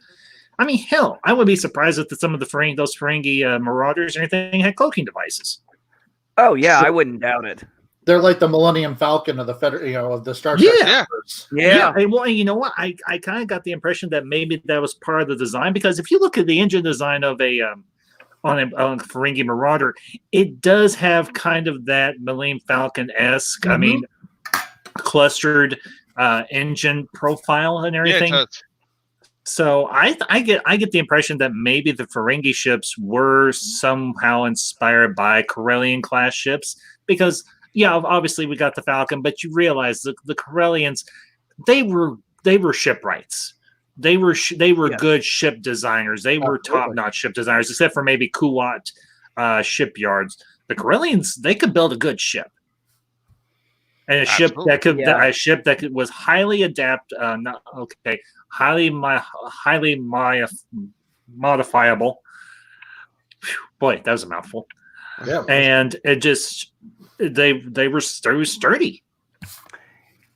[SPEAKER 3] I mean, hell, I would be surprised if some of those Ferengi Marauders or anything had cloaking devices.
[SPEAKER 2] Oh yeah, I wouldn't doubt it.
[SPEAKER 5] They're like the Millennium Falcon of the of the Star Trek.
[SPEAKER 2] Yeah.
[SPEAKER 3] Well, you know what? I kind of got the impression that maybe that was part of the design, because if you look at the engine design of on a Ferengi Marauder, it does have kind of that Millennium Falcon-esque. I mean, clustered engine profile and everything.
[SPEAKER 4] Yeah,
[SPEAKER 3] so I get the impression that maybe the Ferengi ships were somehow inspired by Corellian class ships, because obviously we got the Falcon, but you realize the Corellians, they were shipwrights. They were good ship designers. They were top-notch ship designers, except for maybe Kuwait shipyards. The Corellians, they could build a good ship. And a ship that was highly highly modifiable. Boy, that was a mouthful.
[SPEAKER 5] Yeah,
[SPEAKER 3] and it just they were sturdy.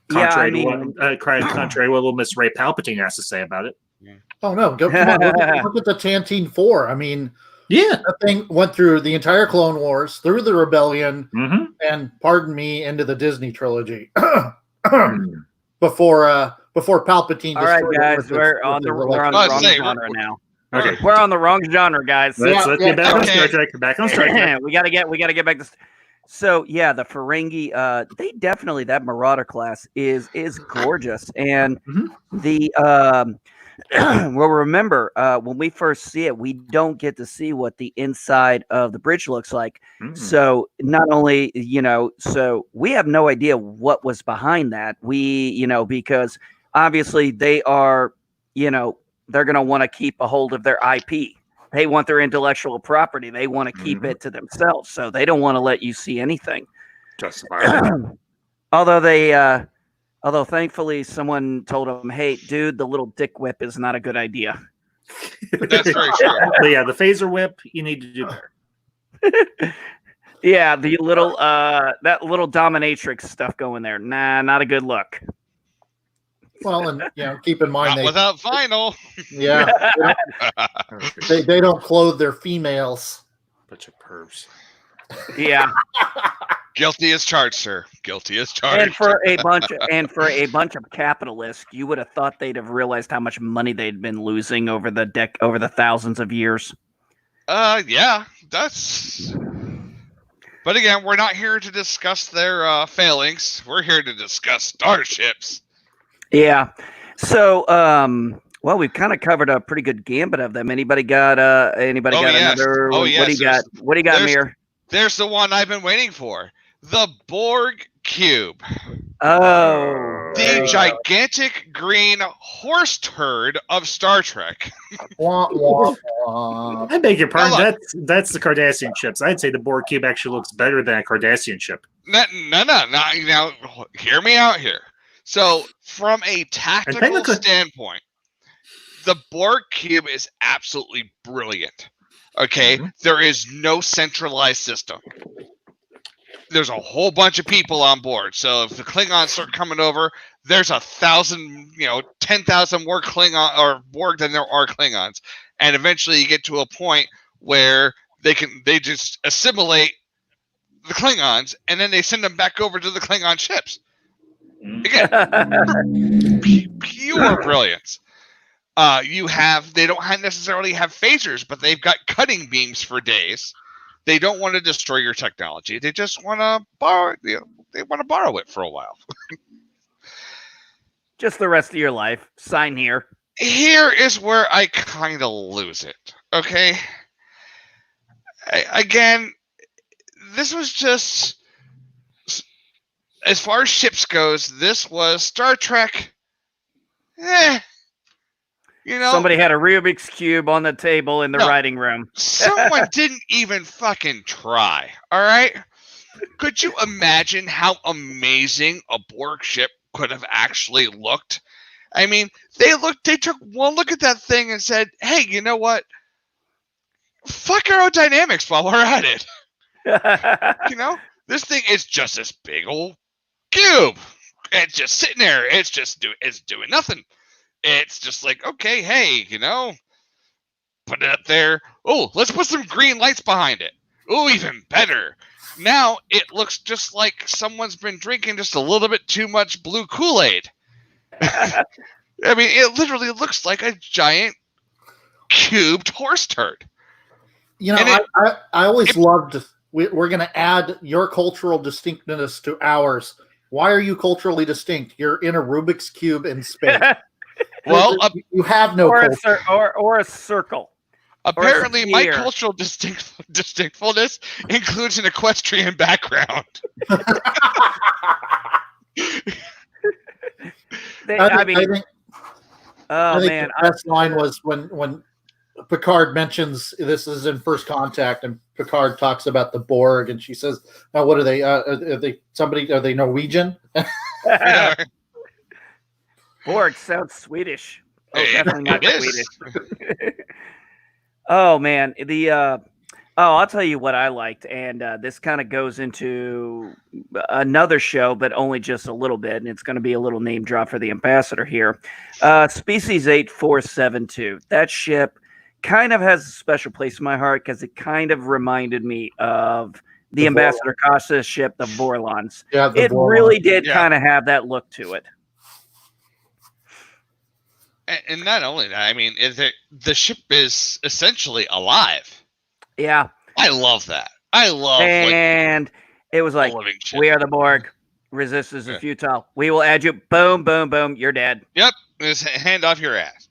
[SPEAKER 3] Contrary to what little Miss Ray Palpatine has to say about it.
[SPEAKER 5] Oh no! Come on, look at the Tantive 4. I mean,
[SPEAKER 3] that
[SPEAKER 5] thing went through the entire Clone Wars, through the Rebellion, and pardon me, into the Disney trilogy. Before Palpatine.
[SPEAKER 2] All right, guys, we're on the wrong genre now. Okay, we're on the wrong genre, guys.
[SPEAKER 3] Let's get back on Star Trek. Back on Star Trek.
[SPEAKER 2] we gotta get back to. So yeah, the Ferengi, they definitely, that Marauder class is gorgeous, and the well, remember when we first see it, we don't get to see what the inside of the bridge looks like. So not only so we have no idea what was behind that. We because obviously they are they're going to want to keep a hold of their IP. They want their intellectual property. They want to keep it to themselves, so they don't want to let you see anything. Although thankfully someone told them, "Hey, dude, the little dick whip is not a good idea."
[SPEAKER 4] That's very true.
[SPEAKER 3] But yeah, the phaser whip, you need to do better.
[SPEAKER 2] Yeah, the little that little dominatrix stuff going there. Nah, not a good look.
[SPEAKER 5] Well, and keep in mind
[SPEAKER 4] Not without vinyl.
[SPEAKER 5] they don't clothe their females.
[SPEAKER 3] Bunch of pervs.
[SPEAKER 2] Yeah.
[SPEAKER 4] Guilty as charged, sir. Guilty as charged.
[SPEAKER 2] And for a bunch of capitalists, you would have thought they'd have realized how much money they'd been losing over the thousands of years.
[SPEAKER 4] Yeah, that's. But again, we're not here to discuss their failings. We're here to discuss starships.
[SPEAKER 2] Yeah. So, well, we've kind of covered a pretty good gambit of them. Anybody got another?
[SPEAKER 4] Oh, yes.
[SPEAKER 2] What do you got, Myrr?
[SPEAKER 4] There's the one I've been waiting for. The Borg Cube.
[SPEAKER 2] Oh.
[SPEAKER 4] The gigantic green horse turd of Star Trek.
[SPEAKER 5] Wah, wah, wah.
[SPEAKER 3] I beg your pardon. That's the Cardassian ships. I'd say the Borg Cube actually looks better than a Cardassian ship.
[SPEAKER 4] No. Now, hear me out here. So, from a tactical standpoint, the Borg Cube is absolutely brilliant. Okay? Mm-hmm. There is no centralized system. There's a whole bunch of people on board. So if the Klingons start coming over, there's 1,000, 10,000 more Klingon or Borg than there are Klingons. And eventually you get to a point where they just assimilate the Klingons and then they send them back over to the Klingon ships. Again, pure brilliance. They don't necessarily have phasers, but they've got cutting beams for days. They don't want to destroy your technology. They just want to borrow. They want to borrow it for a while.
[SPEAKER 2] Just the rest of your life. Sign here.
[SPEAKER 4] Here is where I kind of lose it. Okay. Again, this was just, as far as ships goes, this was Star Trek.
[SPEAKER 2] Somebody had a Rubik's Cube on the table in the writing room.
[SPEAKER 4] Someone didn't even fucking try. All right? Could you imagine how amazing a Borg ship could have actually looked? I mean, they took one look at that thing and said, hey, you know what? Fuck aerodynamics while we're at it. This thing is just this big old cube. It's just sitting there. It's doing nothing. It's just like, okay, hey, put it up there. Oh, let's put some green lights behind it. Oh, even better. Now it looks just like someone's been drinking just a little bit too much blue Kool-Aid. I mean, it literally looks like a giant cubed horse turd.
[SPEAKER 5] I always loved, we're going to add your cultural distinctness to ours. Why are you culturally distinct? You're in a Rubik's Cube in space.
[SPEAKER 4] Well,
[SPEAKER 5] you have no culture.
[SPEAKER 2] or a circle.
[SPEAKER 4] Apparently, my cultural distinctfulness includes an equestrian background.
[SPEAKER 5] I think the best line was when Picard mentions this is in First Contact, and Picard talks about the Borg, and she says, "Now, what are they? Are they Norwegian?"
[SPEAKER 2] Borg sounds Swedish. Oh, definitely not Swedish. Oh man, I'll tell you what I liked, and this kind of goes into another show, but only just a little bit, and it's going to be a little name drop for the ambassador here. Species 8472. That ship kind of has a special place in my heart because it kind of reminded me of the Ambassador Costa's ship, the Vorlons. Yeah, it really did kind of have that look to it.
[SPEAKER 4] And not only that, I mean, the ship is essentially alive.
[SPEAKER 2] Yeah.
[SPEAKER 4] I love that.
[SPEAKER 2] And it was like, we are the Borg. Resistance is futile. We will add you. Boom, boom, boom. You're dead.
[SPEAKER 4] Yep. Just hand off your ass.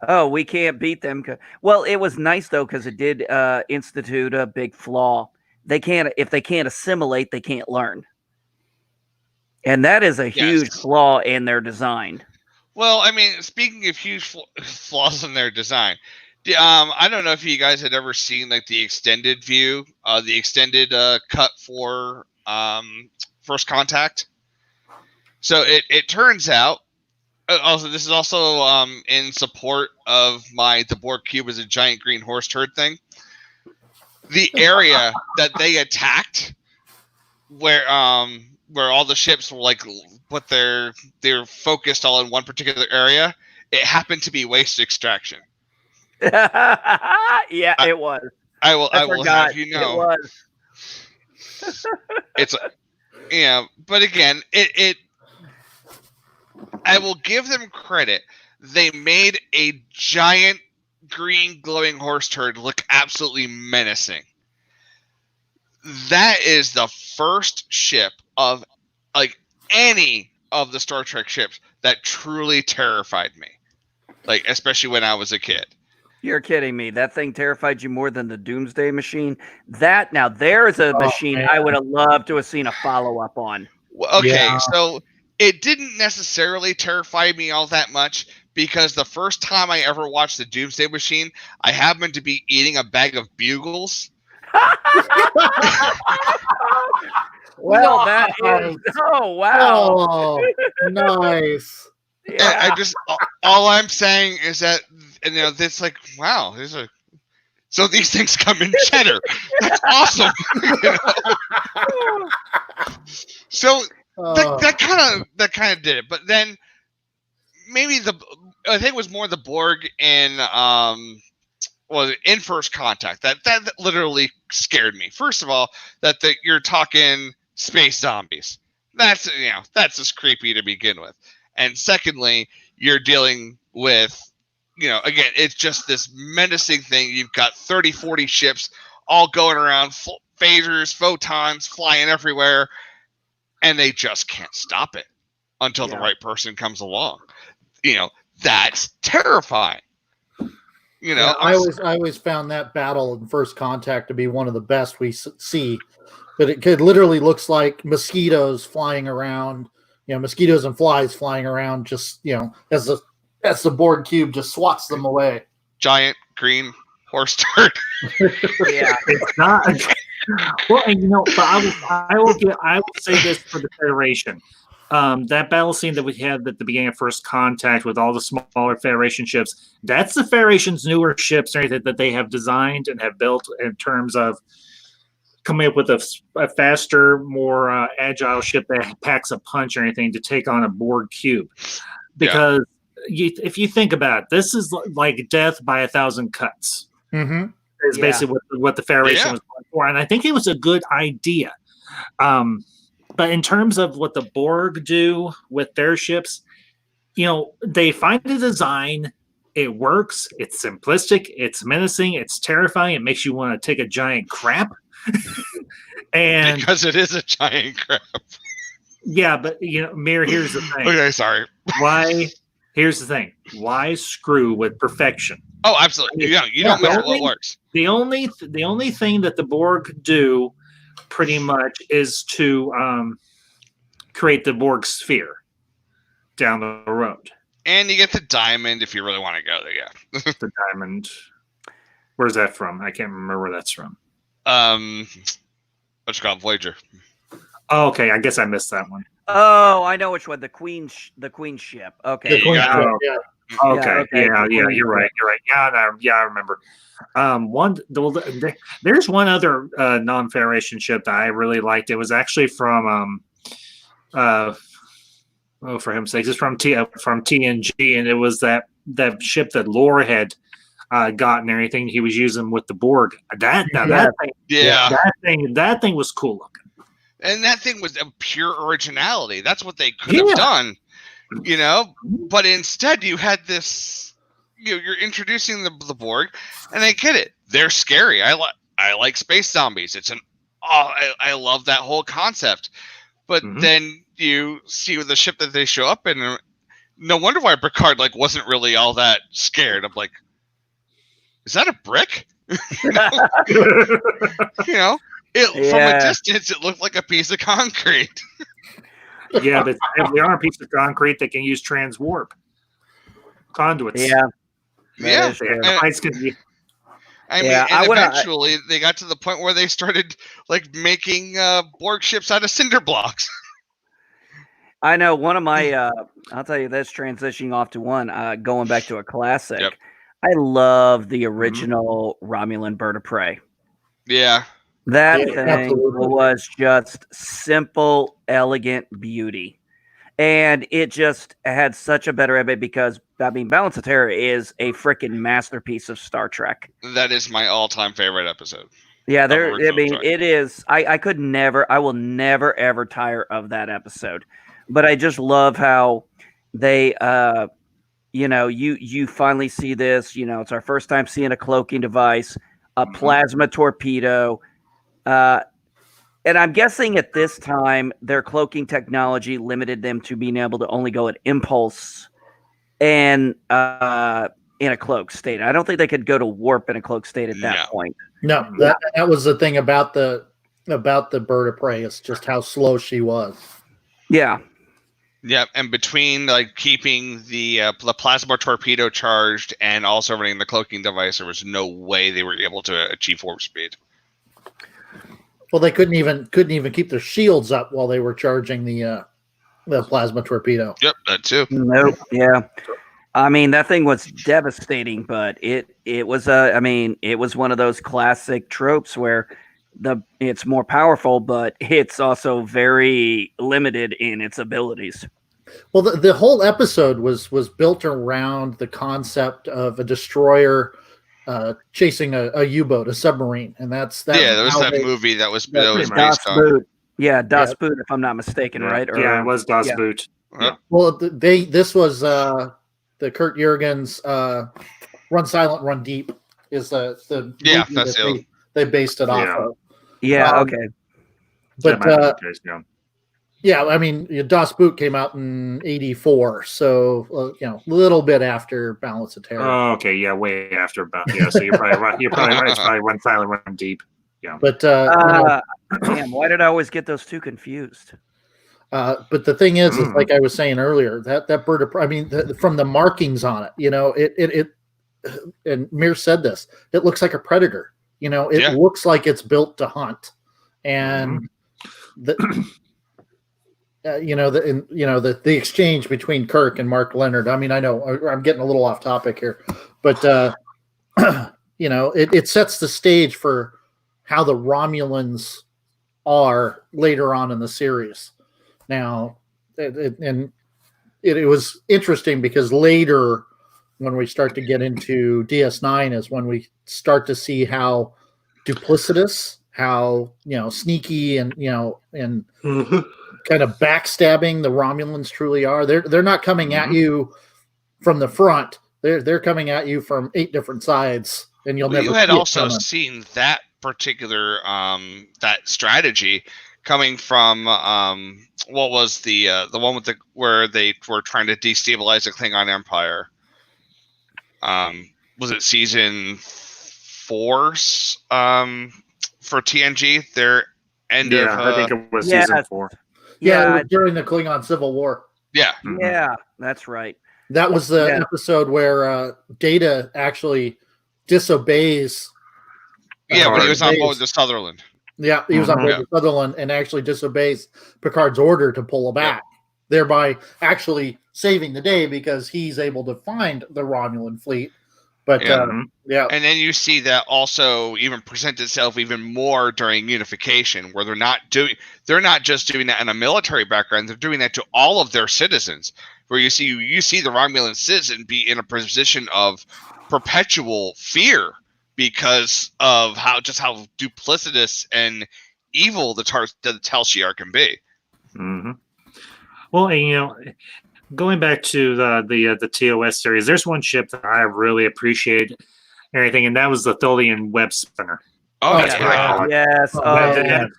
[SPEAKER 2] Oh, we can't beat them. Well, it was nice, though, because it did institute a big flaw. If they can't assimilate, they can't learn. And that is a huge flaw in their design.
[SPEAKER 4] Well, I mean, speaking of huge flaws in their design, I don't know if you guys had ever seen like the extended view, the extended cut for First Contact. So it turns out Also, this is also in support of the Borg cube is a giant green horse turd thing. The area that they attacked, where all the ships were like, what they're focused all in one particular area, it happened to be waste extraction.
[SPEAKER 2] Yeah, it was.
[SPEAKER 4] I will
[SPEAKER 2] forgot.
[SPEAKER 4] have you know.
[SPEAKER 2] It was.
[SPEAKER 4] It's but again, it I will give them credit. They made a giant green glowing horse turd look absolutely menacing. That is the first ship of like any of the Star Trek ships that truly terrified me. Like, especially when I was a kid.
[SPEAKER 2] You're kidding me. That thing terrified you more than the Doomsday Machine? There's a machine
[SPEAKER 5] man.
[SPEAKER 2] I would have loved to have seen a follow-up on.
[SPEAKER 4] Okay, so it didn't necessarily terrify me all that much because the first time I ever watched the Doomsday Machine, I happened to be eating a bag of Bugles.
[SPEAKER 2] Well, that is... Oh, wow.
[SPEAKER 5] Oh, nice.
[SPEAKER 2] Yeah.
[SPEAKER 4] I just... All I'm saying is that, this like, wow, so these things come in cheddar. That's awesome. So that kind of did it. But then maybe I think it was more the Borg in in First Contact that literally scared me. First of all, that you're talking space zombies. That's just creepy to begin with. And secondly, you're dealing with again, it's just this menacing thing. You've got 30, 40 ships all going around, phasers, photons flying everywhere, and they just can't stop it until the right person comes along. That's terrifying.
[SPEAKER 5] I always found that battle in First Contact to be one of the best we see. But it literally looks like mosquitoes flying around, mosquitoes and flies flying around, just as the Borg cube just swats them away.
[SPEAKER 4] Giant green horse turd.
[SPEAKER 3] Yeah, it's not. Well, but I will say this for the Federation. That battle scene that we had at the beginning of First Contact with all the smaller Federation ships, that's the Federation's newer ships that they have designed and have built in terms of coming up with a faster, more agile ship that packs a punch or anything to take on a Borg cube. Because if you think about it, this is like death by 1,000 cuts.
[SPEAKER 5] Mm-hmm.
[SPEAKER 3] Is basically what the Federation was going for. And I think it was a good idea. But in terms of what the Borg do with their ships, they find a design, it works, it's simplistic, it's menacing, it's terrifying, it makes you want to take a giant crap. And
[SPEAKER 4] because it is a giant crap.
[SPEAKER 3] Yeah, but Myrr, here's the thing.
[SPEAKER 4] Okay, sorry.
[SPEAKER 3] Here's the thing. Why screw with perfection?
[SPEAKER 4] Oh, absolutely. You don't mess with what works.
[SPEAKER 3] The only thing that the Borg do pretty much is to create the Borg sphere down the road.
[SPEAKER 4] And you get the diamond if you really want to go there, yeah.
[SPEAKER 3] The diamond. Where's that from? I can't remember where that's from.
[SPEAKER 4] What's it called? Voyager.
[SPEAKER 3] Oh, okay, I guess I missed that one.
[SPEAKER 2] Oh, I know which one. The Queen's ship. Okay.
[SPEAKER 3] The Queen's ship.
[SPEAKER 5] Yeah.
[SPEAKER 3] Okay. Yeah, you're right. Yeah, I remember. There's one other non-Federation ship that I really liked. It was actually from for him's sake, it's from TNG, and it was that ship that Lore had got and everything he was using with the Borg. That thing was cool looking.
[SPEAKER 4] And that thing was a pure originality. That's what they could have done, But instead, you had this. You're introducing the Borg, and I get it. They're scary. I like space zombies. I love that whole concept. But then you see the ship that they show up in. And no wonder why Picard wasn't really all that scared. I'm like, is that a brick? From a distance, it looked like a piece of concrete.
[SPEAKER 3] Yeah, but if they are a piece of concrete, they can use transwarp conduits.
[SPEAKER 4] Yeah. Eventually they got to the point where they started making Borg ships out of cinder blocks.
[SPEAKER 2] I know one of my. I'll tell you this. Transitioning off to one. Going back to a classic.
[SPEAKER 4] Yep.
[SPEAKER 2] I love the original Romulan Bird of Prey.
[SPEAKER 4] Yeah.
[SPEAKER 2] That
[SPEAKER 5] Yeah,
[SPEAKER 2] thing
[SPEAKER 5] absolutely.
[SPEAKER 2] was just simple, elegant beauty. And it just had such a better edit because, I mean, Balance of Terror is a freaking masterpiece of Star Trek.
[SPEAKER 4] That is my all-time favorite episode.
[SPEAKER 2] Yeah,
[SPEAKER 4] original
[SPEAKER 2] I mean,
[SPEAKER 4] Trek.
[SPEAKER 2] it is. I will never, ever tire of that episode. But I just love how they, you finally see this. It's our first time seeing a cloaking device, a plasma torpedo. And I'm guessing at this time, their cloaking technology limited them to being able to only go at impulse and in a cloak state. I don't think they could go to warp in a cloak state at that point.
[SPEAKER 5] No, that was the thing about the Bird of Prey. It's just how slow she was.
[SPEAKER 2] Yeah.
[SPEAKER 4] Yeah, and between like keeping the plasma torpedo charged and also running the cloaking device, there was no way they were able to achieve warp speed.
[SPEAKER 5] Well, they couldn't even keep their shields up while they were charging the plasma torpedo.
[SPEAKER 4] Yep, that too.
[SPEAKER 2] Nope. Yeah. I mean, that thing was devastating, but it was it was one of those classic tropes where it's more powerful, but it's also very limited in its abilities.
[SPEAKER 5] Well, the whole episode was built around the concept of a destroyer chasing a U-boat, a submarine, and there was that
[SPEAKER 4] movie that was
[SPEAKER 2] based on. Yeah, Das Boot, if I'm not mistaken, right?
[SPEAKER 3] Yeah, it was Das Boot.
[SPEAKER 4] Yeah.
[SPEAKER 5] Well, this was the Kurt Jurgens Run Silent, Run Deep is the movie that they based it off of.
[SPEAKER 2] Yeah, okay.
[SPEAKER 5] But yeah, I mean, Das Boot came out in '84, so a little bit after Balance of Terror.
[SPEAKER 3] Oh, okay, yeah, way after. So you're probably right. You're probably right. It's probably Run Silent, Run Deep. Yeah.
[SPEAKER 5] But
[SPEAKER 2] damn, why did I always get those two confused?
[SPEAKER 5] But the thing is like I was saying earlier, that Bird of Prey, I mean, from the markings on it, it and Myrr said this, it looks like a predator. It looks like it's built to hunt, and the exchange between Kirk and Mark Leonard. I mean, I know I'm getting a little off topic here, but it sets the stage for how the Romulans are later on in the series. Now, it was interesting because later, when we start to get into DS9, is when we start to see how duplicitous, how sneaky, and kind of backstabbing the Romulans truly are. They're not coming at you from the front. They're coming at you from 8 different sides, and you'll never.
[SPEAKER 4] You had also seen that particular that strategy coming from what was the one with where they were trying to destabilize the Klingon Empire. Was it season 4 for TNG? Their end of
[SPEAKER 3] I think it was season 4.
[SPEAKER 5] Yeah, during the Klingon Civil War.
[SPEAKER 4] Yeah.
[SPEAKER 2] Yeah, that's right.
[SPEAKER 5] That was the episode where Data actually disobeys.
[SPEAKER 4] Yeah, when he was on board the Sutherland.
[SPEAKER 5] Yeah, he was on board the Sutherland and actually disobeys Picard's order to pull back, thereby actually saving the day because he's able to find the Romulan fleet. But
[SPEAKER 4] and then you see that also even present itself even more during unification, where they're not just doing that in a military background, they're doing that to all of their citizens. Where you see the Romulan citizen be in a position of perpetual fear because of how duplicitous and evil the Tal Shiar can be.
[SPEAKER 3] Mm-hmm. Well, going back to the TOS series, there's one ship that I really appreciate and everything, and that was the Tholian Web Spinner.
[SPEAKER 4] Oh, that's right.
[SPEAKER 2] Yes.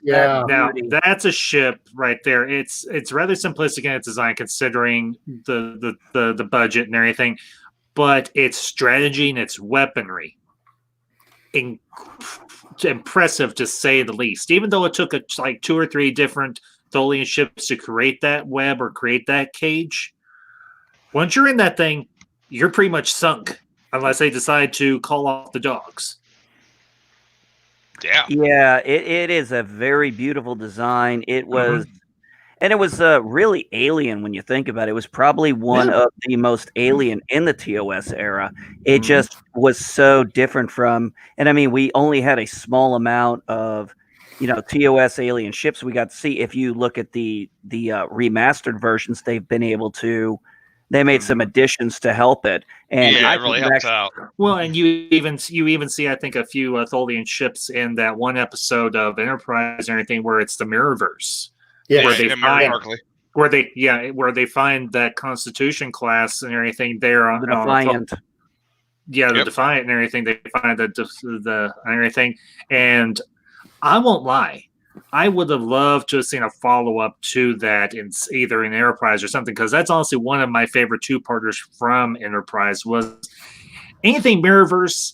[SPEAKER 3] Now that's a ship right there. It's rather simplistic in its design, considering the budget and everything, but its strategy and its weaponry, impressive to say the least. Even though it took like 2 or 3 different Tholian ships to create that web or create that cage, once you're in that thing, you're pretty much sunk unless they decide to call off the dogs.
[SPEAKER 4] Yeah.
[SPEAKER 2] Yeah, it is a very beautiful design. It was And it was really alien when you think about it. It was probably one of the most alien in the TOS era. It just was so different from, and I mean, we only had a small amount of, TOS alien ships we got to see. If you look at the remastered versions, they've been able to, they made some additions to help it. And
[SPEAKER 4] yeah, it really helps out.
[SPEAKER 3] Well, and you even see, I think, a few Tholian ships in that one episode of Enterprise and everything where it's the Mirrorverse.
[SPEAKER 5] Yeah,
[SPEAKER 3] where they find that Constitution class and everything there on
[SPEAKER 2] the Defiant.
[SPEAKER 3] The Defiant and everything. They find the and everything. And I won't lie, I would have loved to have seen a follow-up to that in either in Enterprise or something, because that's honestly one of my favorite two-parters from Enterprise. Was anything Mirrorverse,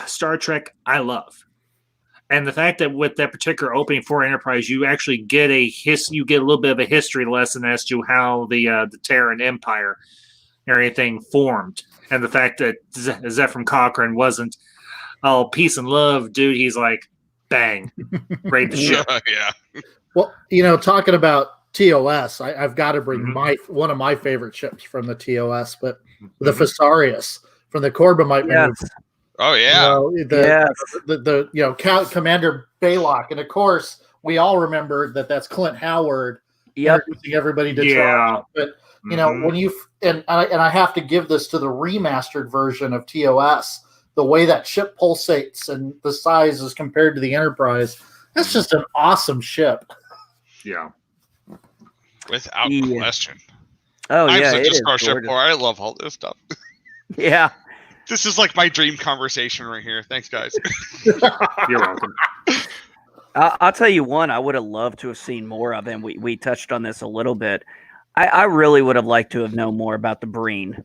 [SPEAKER 3] Star Trek, I love. And the fact that with that particular opening for Enterprise, you actually get a little bit of a history lesson as to how the Terran Empire and everything formed, and the fact that Zephyr Cochrane wasn't peace and love, dude. He's like, bang, raid the ship.
[SPEAKER 4] Yeah.
[SPEAKER 5] Well, talking about TOS, I've got to bring one of my favorite ships from the TOS, but the Fesarius from the Corbomite movie.
[SPEAKER 4] Oh yeah,
[SPEAKER 5] the Commander Baylock, and of course we all remember that's Clint Howard introducing everybody to Charlie. But when you and I have to give this to the remastered version of TOS, the way that ship pulsates and the size is compared to the Enterprise, that's just an awesome ship.
[SPEAKER 3] Yeah,
[SPEAKER 4] without question.
[SPEAKER 2] Oh yeah,
[SPEAKER 4] I'm such a Starship boy. I love all this stuff.
[SPEAKER 2] Yeah.
[SPEAKER 4] This is like my dream conversation right here. Thanks, guys.
[SPEAKER 3] You're welcome.
[SPEAKER 2] I'll tell you one I would have loved to have seen more of, and we touched on this a little bit. I really would have liked to have known more about the Breen.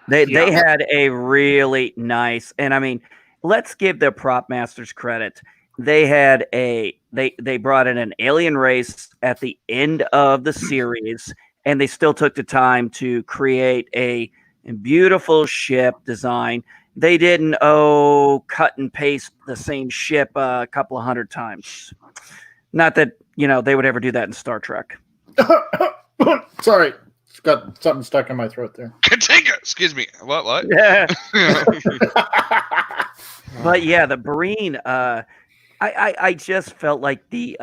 [SPEAKER 2] They had a really nice, and I mean, let's give their prop masters credit. They had they brought in an alien race at the end of the series, and they still took the time to create a beautiful ship design. They didn't cut and paste the same ship a couple of hundred times. Not that they would ever do that in Star Trek.
[SPEAKER 5] Sorry, got something stuck in my throat there.
[SPEAKER 4] Katinga! Excuse me. What?
[SPEAKER 2] Yeah. But yeah, the Breen. I just felt like the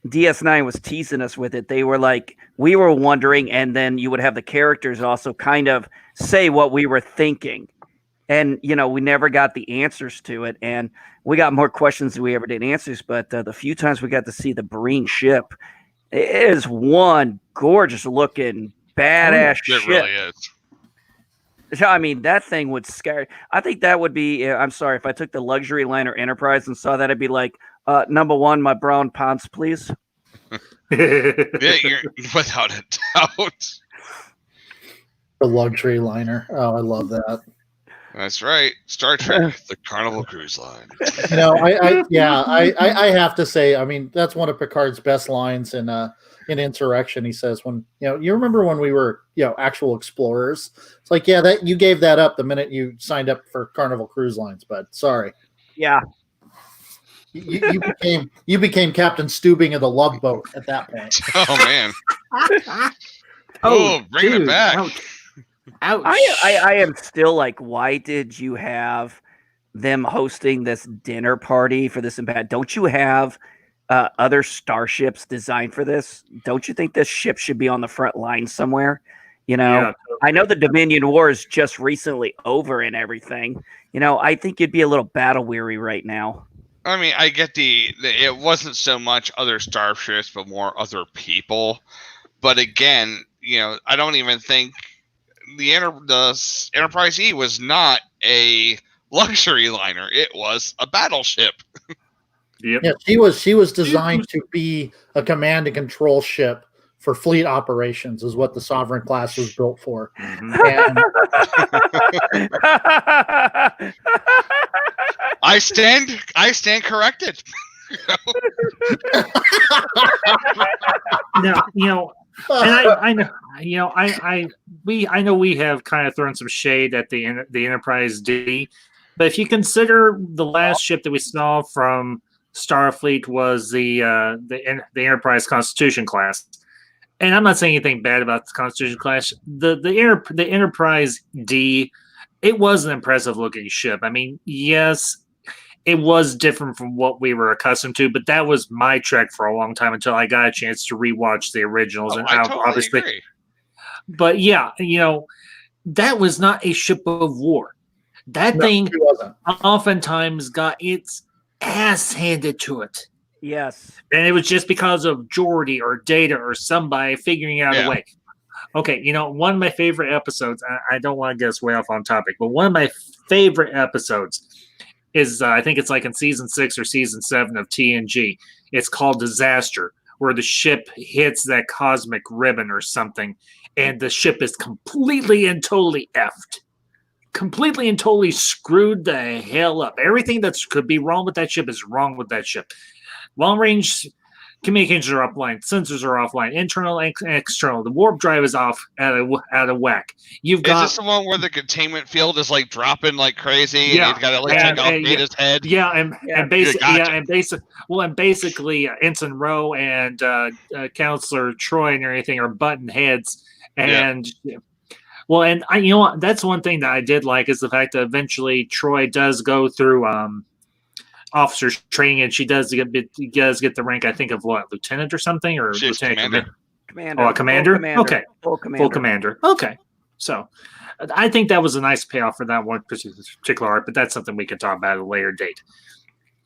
[SPEAKER 2] DS9 was teasing us with it. They were like, we were wondering, and then you would have the characters also kind of say what we were thinking. And, we never got the answers to it. And we got more questions than we ever did answers. But the few times we got to see the Breen ship, it is one gorgeous looking, badass ship.
[SPEAKER 4] It really is.
[SPEAKER 2] I mean, that thing would scare. I think that would be, I'm sorry, if I took the luxury liner Enterprise and saw that, I'd be like, number one, my brown pants, please.
[SPEAKER 4] Yeah, you're without a doubt.
[SPEAKER 5] The luxury liner. Oh, I love that.
[SPEAKER 4] That's right. Star Trek, the Carnival Cruise Line.
[SPEAKER 5] I have to say, I mean, that's one of Picard's best lines in Insurrection. He says, when you remember when we were actual explorers, it's like, yeah, that you gave that up the minute you signed up for Carnival Cruise Lines, but sorry.
[SPEAKER 2] Yeah.
[SPEAKER 5] You became Captain Stubing of the Love Boat at that point.
[SPEAKER 4] Oh man. Bring it back.
[SPEAKER 3] Ouch.
[SPEAKER 2] I am still like, why did you have them hosting this dinner party for this impact? Don't you have other starships designed for this? Don't you think this ship should be on the front line somewhere? Yeah, I know the Dominion War is just recently over and everything. I think you'd be a little battle weary right now.
[SPEAKER 4] I mean, I get it wasn't so much other starships, but more other people. But again, I don't even think the Enterprise E was not a luxury liner. It was a battleship.
[SPEAKER 3] Yep.
[SPEAKER 5] Yeah, she was designed to be a command and control ship for fleet operations, is what the Sovereign class was built for. And
[SPEAKER 4] I stand corrected.
[SPEAKER 3] No, and I know we have kind of thrown some shade at the Enterprise D, but if you consider the last ship that we saw from Starfleet was the Enterprise Constitution class. And I'm not saying anything bad about the Constitution class. The Enterprise D, it was an impressive looking ship. I mean, yes, it was different from what we were accustomed to, but that was my Trek for a long time until I got a chance to rewatch the originals.
[SPEAKER 4] I totally agree.
[SPEAKER 3] But yeah, that was not a ship of war. That thing oftentimes got its ass handed to it.
[SPEAKER 2] Yes.
[SPEAKER 3] And it was just because of Geordi or Data or somebody figuring out a way. Okay, one of my favorite episodes, I don't want to get us way off on topic, but one of my favorite episodes is, I think it's like in season 6 or season 7 of TNG. It's called Disaster, where the ship hits that cosmic ribbon or something, and the ship is completely and totally effed. Completely and totally screwed the hell up. Everything that could be wrong with that ship is wrong with that ship. Long range communications are offline, sensors are offline, internal and external. The warp drive is off out of whack. Is
[SPEAKER 4] this the one where the containment field is like dropping like crazy? Yeah, and he's got to like take off Data's head.
[SPEAKER 3] Yeah, and basically, Ensign Rowe and Counselor Troy and everything are button heads, and. Yeah. Well, and that's one thing that I did like is the fact that eventually Troy does go through officers training, and she does get the rank, I think, of what, lieutenant or something, or
[SPEAKER 4] she's
[SPEAKER 3] lieutenant
[SPEAKER 2] commander.
[SPEAKER 3] Oh, a commander? Okay,
[SPEAKER 2] full
[SPEAKER 3] commander. Okay, so I think that was a nice payoff for that one particular art, but that's something we can talk about at a later date.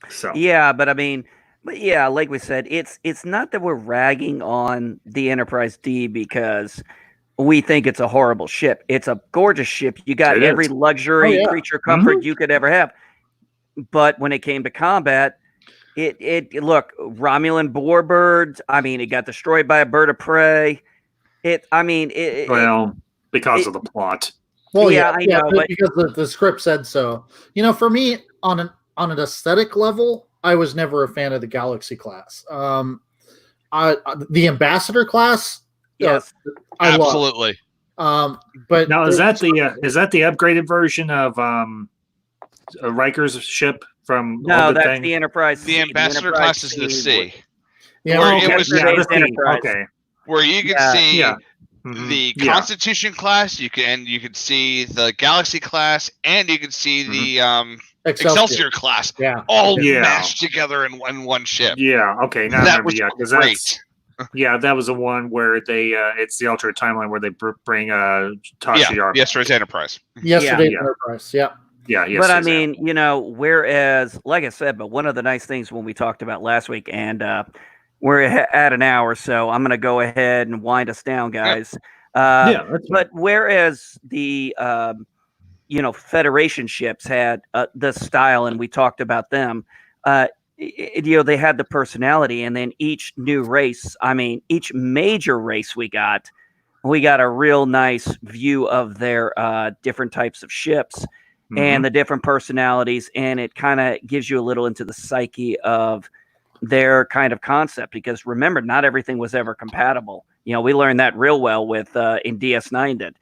[SPEAKER 3] So
[SPEAKER 2] yeah, but I mean. But yeah, like we said, it's not that we're ragging on the Enterprise D because we think it's a horrible ship. It's a gorgeous ship. You got every luxury, creature comfort you could ever have. But when it came to combat, it look, Romulan boarbirds. I mean, it got destroyed by a bird of prey. Because
[SPEAKER 3] of the plot.
[SPEAKER 5] Well, I know, but because the script said so. For me, on an aesthetic level, I was never a fan of the Galaxy class. The Ambassador class.
[SPEAKER 2] Yes,
[SPEAKER 4] absolutely.
[SPEAKER 3] But now is that the upgraded version of Riker's ship from?
[SPEAKER 2] No, that's the Enterprise.
[SPEAKER 4] The Ambassador class is the C.
[SPEAKER 3] Yeah,
[SPEAKER 4] where you can see the Constitution class, you can see the Galaxy class, and you can see the Excelsior class.
[SPEAKER 3] Yeah,
[SPEAKER 4] all mashed together in one ship.
[SPEAKER 3] Yeah. Okay. Now
[SPEAKER 4] that was great.
[SPEAKER 3] That was the one where they it's the alternate timeline where they bring Tasha Yar.
[SPEAKER 4] Yesterday's Enterprise.
[SPEAKER 5] Enterprise. Yeah.
[SPEAKER 3] Yeah.
[SPEAKER 2] But I mean, whereas, like I said, but one of the nice things when we talked about last week, and we're at an hour, so I'm going to go ahead and wind us down, guys. But whereas the Federation ships had the style, and we talked about them. They had the personality, and then each new race, each major race we got a real nice view of their different types of ships and the different personalities, and it kind of gives you a little into the psyche of their kind of concept, because remember, not everything was ever compatible. We learned that real well with in DS9 did.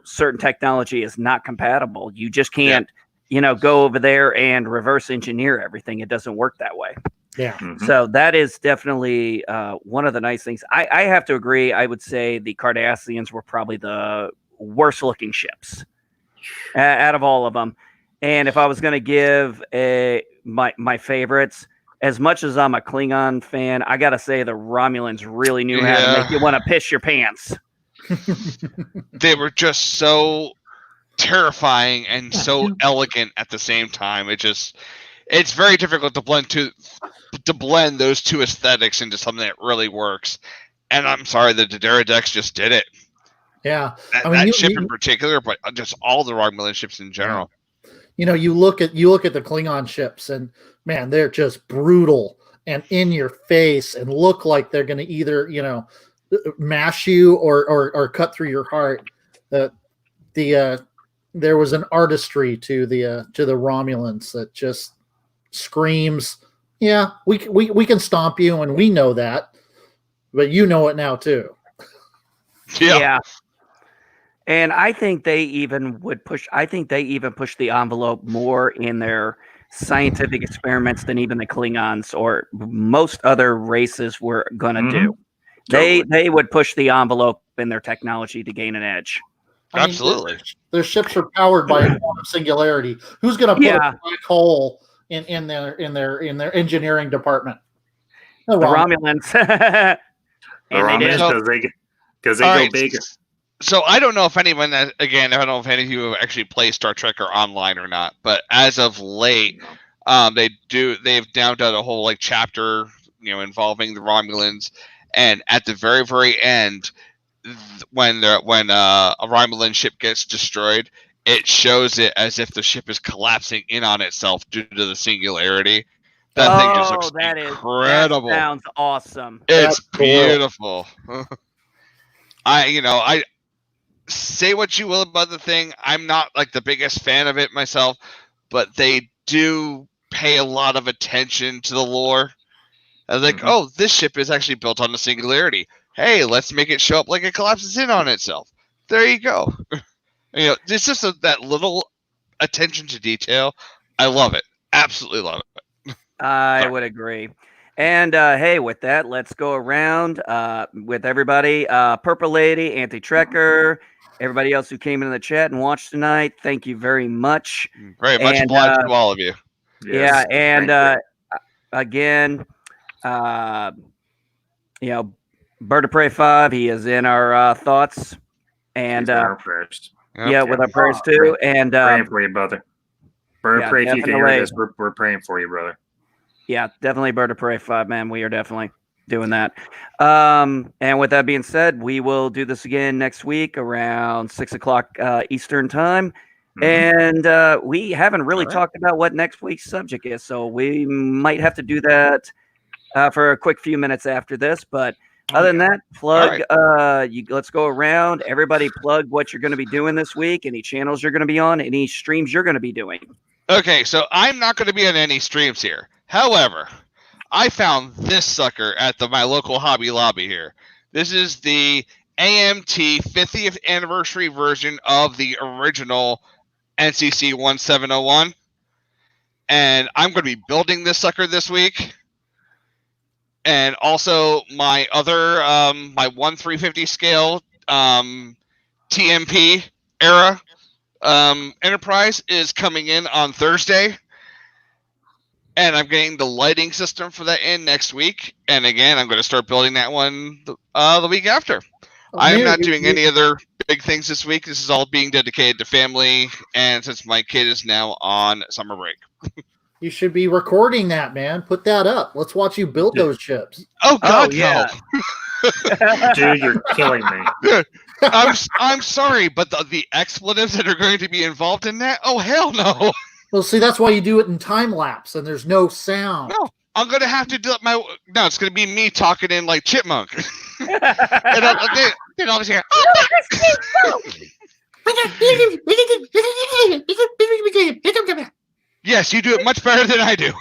[SPEAKER 2] Certain technology is not compatible. You just can't go over there and reverse engineer everything. It doesn't work that way.
[SPEAKER 3] Yeah.
[SPEAKER 2] So that is definitely one of the nice things. I have to agree. I would say the Cardassians were probably the worst looking ships out of all of them. And if I was going to give my favorites, as much as I'm a Klingon fan, I got to say the Romulans really knew how to make you want to piss your pants.
[SPEAKER 4] They were just so terrifying and so elegant at the same time. It's very difficult to blend those two aesthetics into something that really works. And I'm sorry, the Didera decks just did it.
[SPEAKER 5] Yeah,
[SPEAKER 4] that ship in particular, but just all the Romulan ships in general.
[SPEAKER 5] You look at the Klingon ships, and man, they're just brutal and in your face, and look like they're going to either mash you or cut through your heart. There was an artistry to the Romulans that just screams, "Yeah, we can stomp you, and we know that, but you know it now too."
[SPEAKER 2] Yeah. And I think they even push the envelope more in their scientific experiments than even the Klingons or most other races were going to do. They would push the envelope in their technology to gain an edge.
[SPEAKER 5] I mean,
[SPEAKER 4] Absolutely.
[SPEAKER 5] their ships are powered by a quantum singularity. Who's going to put a black hole in their engineering department?
[SPEAKER 2] The Romulans.
[SPEAKER 3] And they did because they go big.
[SPEAKER 4] So I don't know if anyone, again, I don't know if any of you have actually played Star Trek or online or not, but as of late, they've now done a whole like chapter, involving the Romulans, and at the very, very end, when a Romulan ship gets destroyed, it shows it as if the ship is collapsing in on itself due to the singularity. That thing just looks incredible.
[SPEAKER 2] That sounds awesome.
[SPEAKER 4] It's beautiful. I say what you will about the thing. I'm not like the biggest fan of it myself, but they do pay a lot of attention to the lore. I was like, oh, this ship is actually built on the singularity. Hey, let's make it show up like it collapses in on itself. There you go. It's just that little attention to detail. I love it. Absolutely love it.
[SPEAKER 2] I would agree. And hey, with that, let's go around with everybody. Purple Lady, Anti-Trekker, everybody else who came into the chat and watched tonight. Thank you very much.
[SPEAKER 4] Very much obliged to all of you.
[SPEAKER 2] Yes, yeah, and again, Bird of Prey 5, he is in our thoughts. And with our prayers too. And
[SPEAKER 3] praying for you, brother. Bird of Prey, if you can hear this, we're praying for you, brother.
[SPEAKER 2] Yeah, definitely Bird of Prey 5, man. We are definitely doing that. And with that being said, we will do this again next week around 6 o'clock Eastern time. And we haven't really talked about what next week's subject is, so we might have to do that for a quick few minutes after this. But other than that, plug. Let's go around. Everybody plug what you're going to be doing this week, any channels you're going to be on, any streams you're going to be doing.
[SPEAKER 4] Okay, so I'm not going to be on any streams here. However, I found this sucker at my local Hobby Lobby here. This is the AMT 50th anniversary version of the original NCC 1701. And I'm going to be building this sucker this week. And also my other, my 1/350 scale TMP era Enterprise is coming in on Thursday. And I'm getting the lighting system for that in next week. And again, I'm going to start building that one the week after. I am not doing any other big things this week. This is all being dedicated to family. And since my kid is now on summer break.
[SPEAKER 5] You should be recording that, man. Put that up. Let's watch you build those ships.
[SPEAKER 4] Oh, God,
[SPEAKER 2] yeah.
[SPEAKER 4] no.
[SPEAKER 3] Dude, you're killing me.
[SPEAKER 4] I'm sorry, but the expletives that are going to be involved in that? Oh, hell no.
[SPEAKER 5] Well, see, that's why you do it in time lapse, and there's no sound.
[SPEAKER 4] No, I'm going to have to do it no, it's going to be me talking in like Chipmunk. And I'll just hear, yes, you do it much better than I do.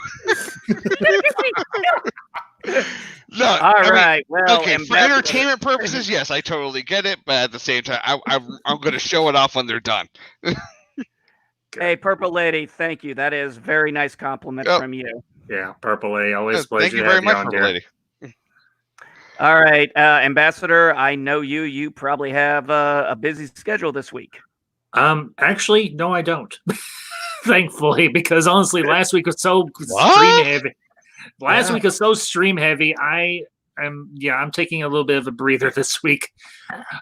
[SPEAKER 4] Look,
[SPEAKER 2] right. Well,
[SPEAKER 4] okay, for entertainment purposes, yes, I totally get it. But at the same time, I'm going to show it off when they're done.
[SPEAKER 2] Hey, Purple Lady, thank you. That is very nice compliment from you.
[SPEAKER 3] Yeah, Purple Lady, always pleasure.
[SPEAKER 4] Thank you very much, Purple Lady.
[SPEAKER 2] All right, Ambassador, I know you. You probably have a busy schedule this week.
[SPEAKER 3] Actually, no, I don't. Thankfully, because honestly, last week was so stream heavy. Last week was so stream heavy. I'm taking a little bit of a breather this week.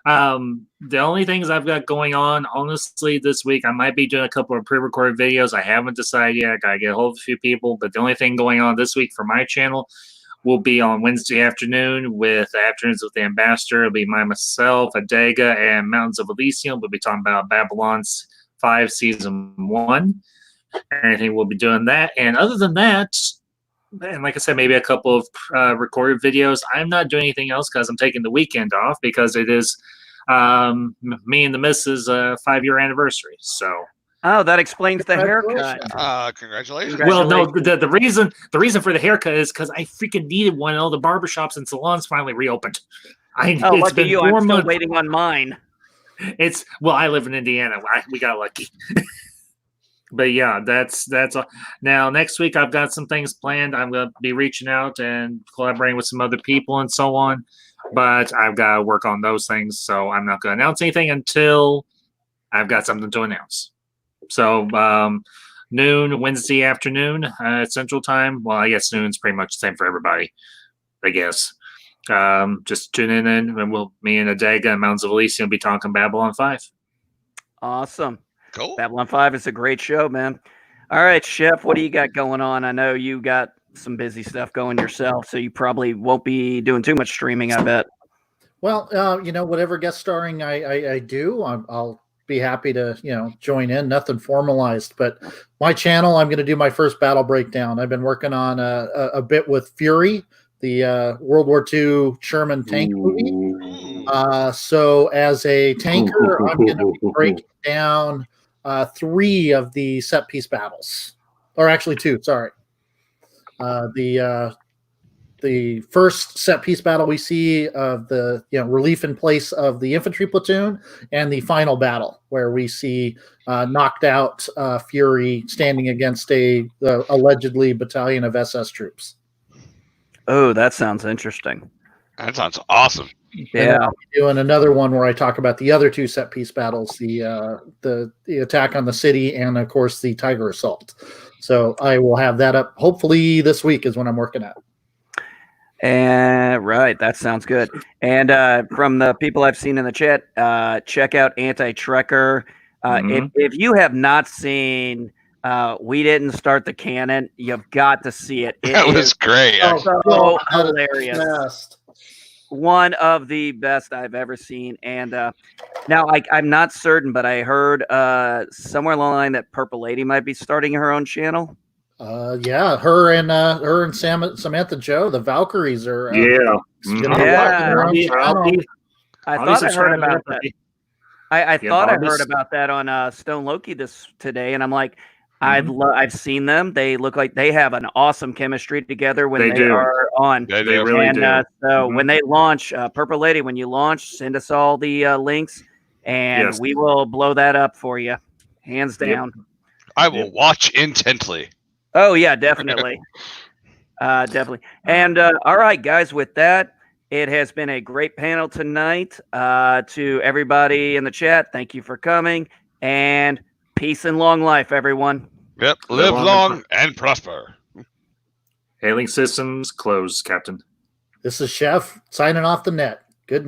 [SPEAKER 3] The only things I've got going on, honestly, this week, I might be doing a couple of pre-recorded videos. I haven't decided yet. I gotta get a hold of a few people. But the only thing going on this week for my channel will be on Wednesday afternoon with Afternoons with the Ambassador. It'll be myself, Adega, and Mountains of Elysium. We'll be talking about Babylon 5 Season 1. Anything we'll be doing that. And other than that, and like I said, maybe a couple of recorded videos. I'm not doing anything else because I'm taking the weekend off because it is me and the missus' 5-year anniversary. So.
[SPEAKER 2] Oh, that explains the haircut.
[SPEAKER 4] Congratulations.
[SPEAKER 3] Well, no, the reason for the haircut is because I freaking needed one, and all the barbershops and salons finally reopened.
[SPEAKER 2] It's been you. 4 months. I'm still waiting on mine.
[SPEAKER 3] I live in Indiana. We got lucky. But yeah, that's all. Now next week I've got some things planned. I'm going to be reaching out and collaborating with some other people and so on. But I've got to work on those things, so I'm not going to announce anything until I've got something to announce. So noon Wednesday afternoon Central Time. Well, I guess noon's pretty much the same for everybody. I guess. Just tune in and me and Adaga and Mountains of Elysium will be talking Babylon 5.
[SPEAKER 2] Awesome.
[SPEAKER 4] Cool.
[SPEAKER 2] Babylon 5 is a great show, man. All right, Chef, what do you got going on? I know you got some busy stuff going yourself, so you probably won't be doing too much streaming, I bet.
[SPEAKER 5] Well, whatever guest starring I do, I'll be happy to, join in. Nothing formalized, but my channel, I'm going to do my first battle breakdown. I've been working on a bit with Fury, the World War II Sherman tank movie. So as a tanker, I'm going to be breaking down 3 of the set piece battles, or actually 2. Sorry, the first set piece battle we see of the relief in place of the infantry platoon, and the final battle where we see knocked out Fury standing against a allegedly battalion of SS troops.
[SPEAKER 2] Oh, that sounds interesting.
[SPEAKER 4] That sounds awesome.
[SPEAKER 2] Yeah,
[SPEAKER 5] I'll be doing another one where I talk about the other 2 set piece battles, the attack on the city, and of course the Tiger assault. So I will have that up hopefully this week is when I'm working at.
[SPEAKER 2] And right, that sounds good. And from the people I've seen in the chat, check out Anti-Trekker. If you have not seen We Didn't Start the Cannon, you've got to see it.
[SPEAKER 4] That was great.
[SPEAKER 2] So hilarious. One of the best I've ever seen. And now I'm not certain, but I heard somewhere along the line that Purple Lady might be starting her own channel.
[SPEAKER 5] Yeah, her and Samantha Joe, the Valkyries are.
[SPEAKER 2] I thought I heard about that. I thought I heard about that on Stone Loki today, and I'm like, I've seen them. They look like they have an awesome chemistry together when they are on.
[SPEAKER 4] They really do.
[SPEAKER 2] So when they launch, Purple Lady, when you launch, send us all the links, and we will blow that up for you, hands down.
[SPEAKER 4] I will watch intently.
[SPEAKER 2] Oh yeah, definitely. Definitely. And all right, guys, with that, it has been a great panel tonight. To everybody in the chat, thank you for coming, and peace and long life, everyone.
[SPEAKER 4] Yep, live long and prosper.
[SPEAKER 3] Hailing systems closed, Captain.
[SPEAKER 5] This is Chef signing off the net. Good night.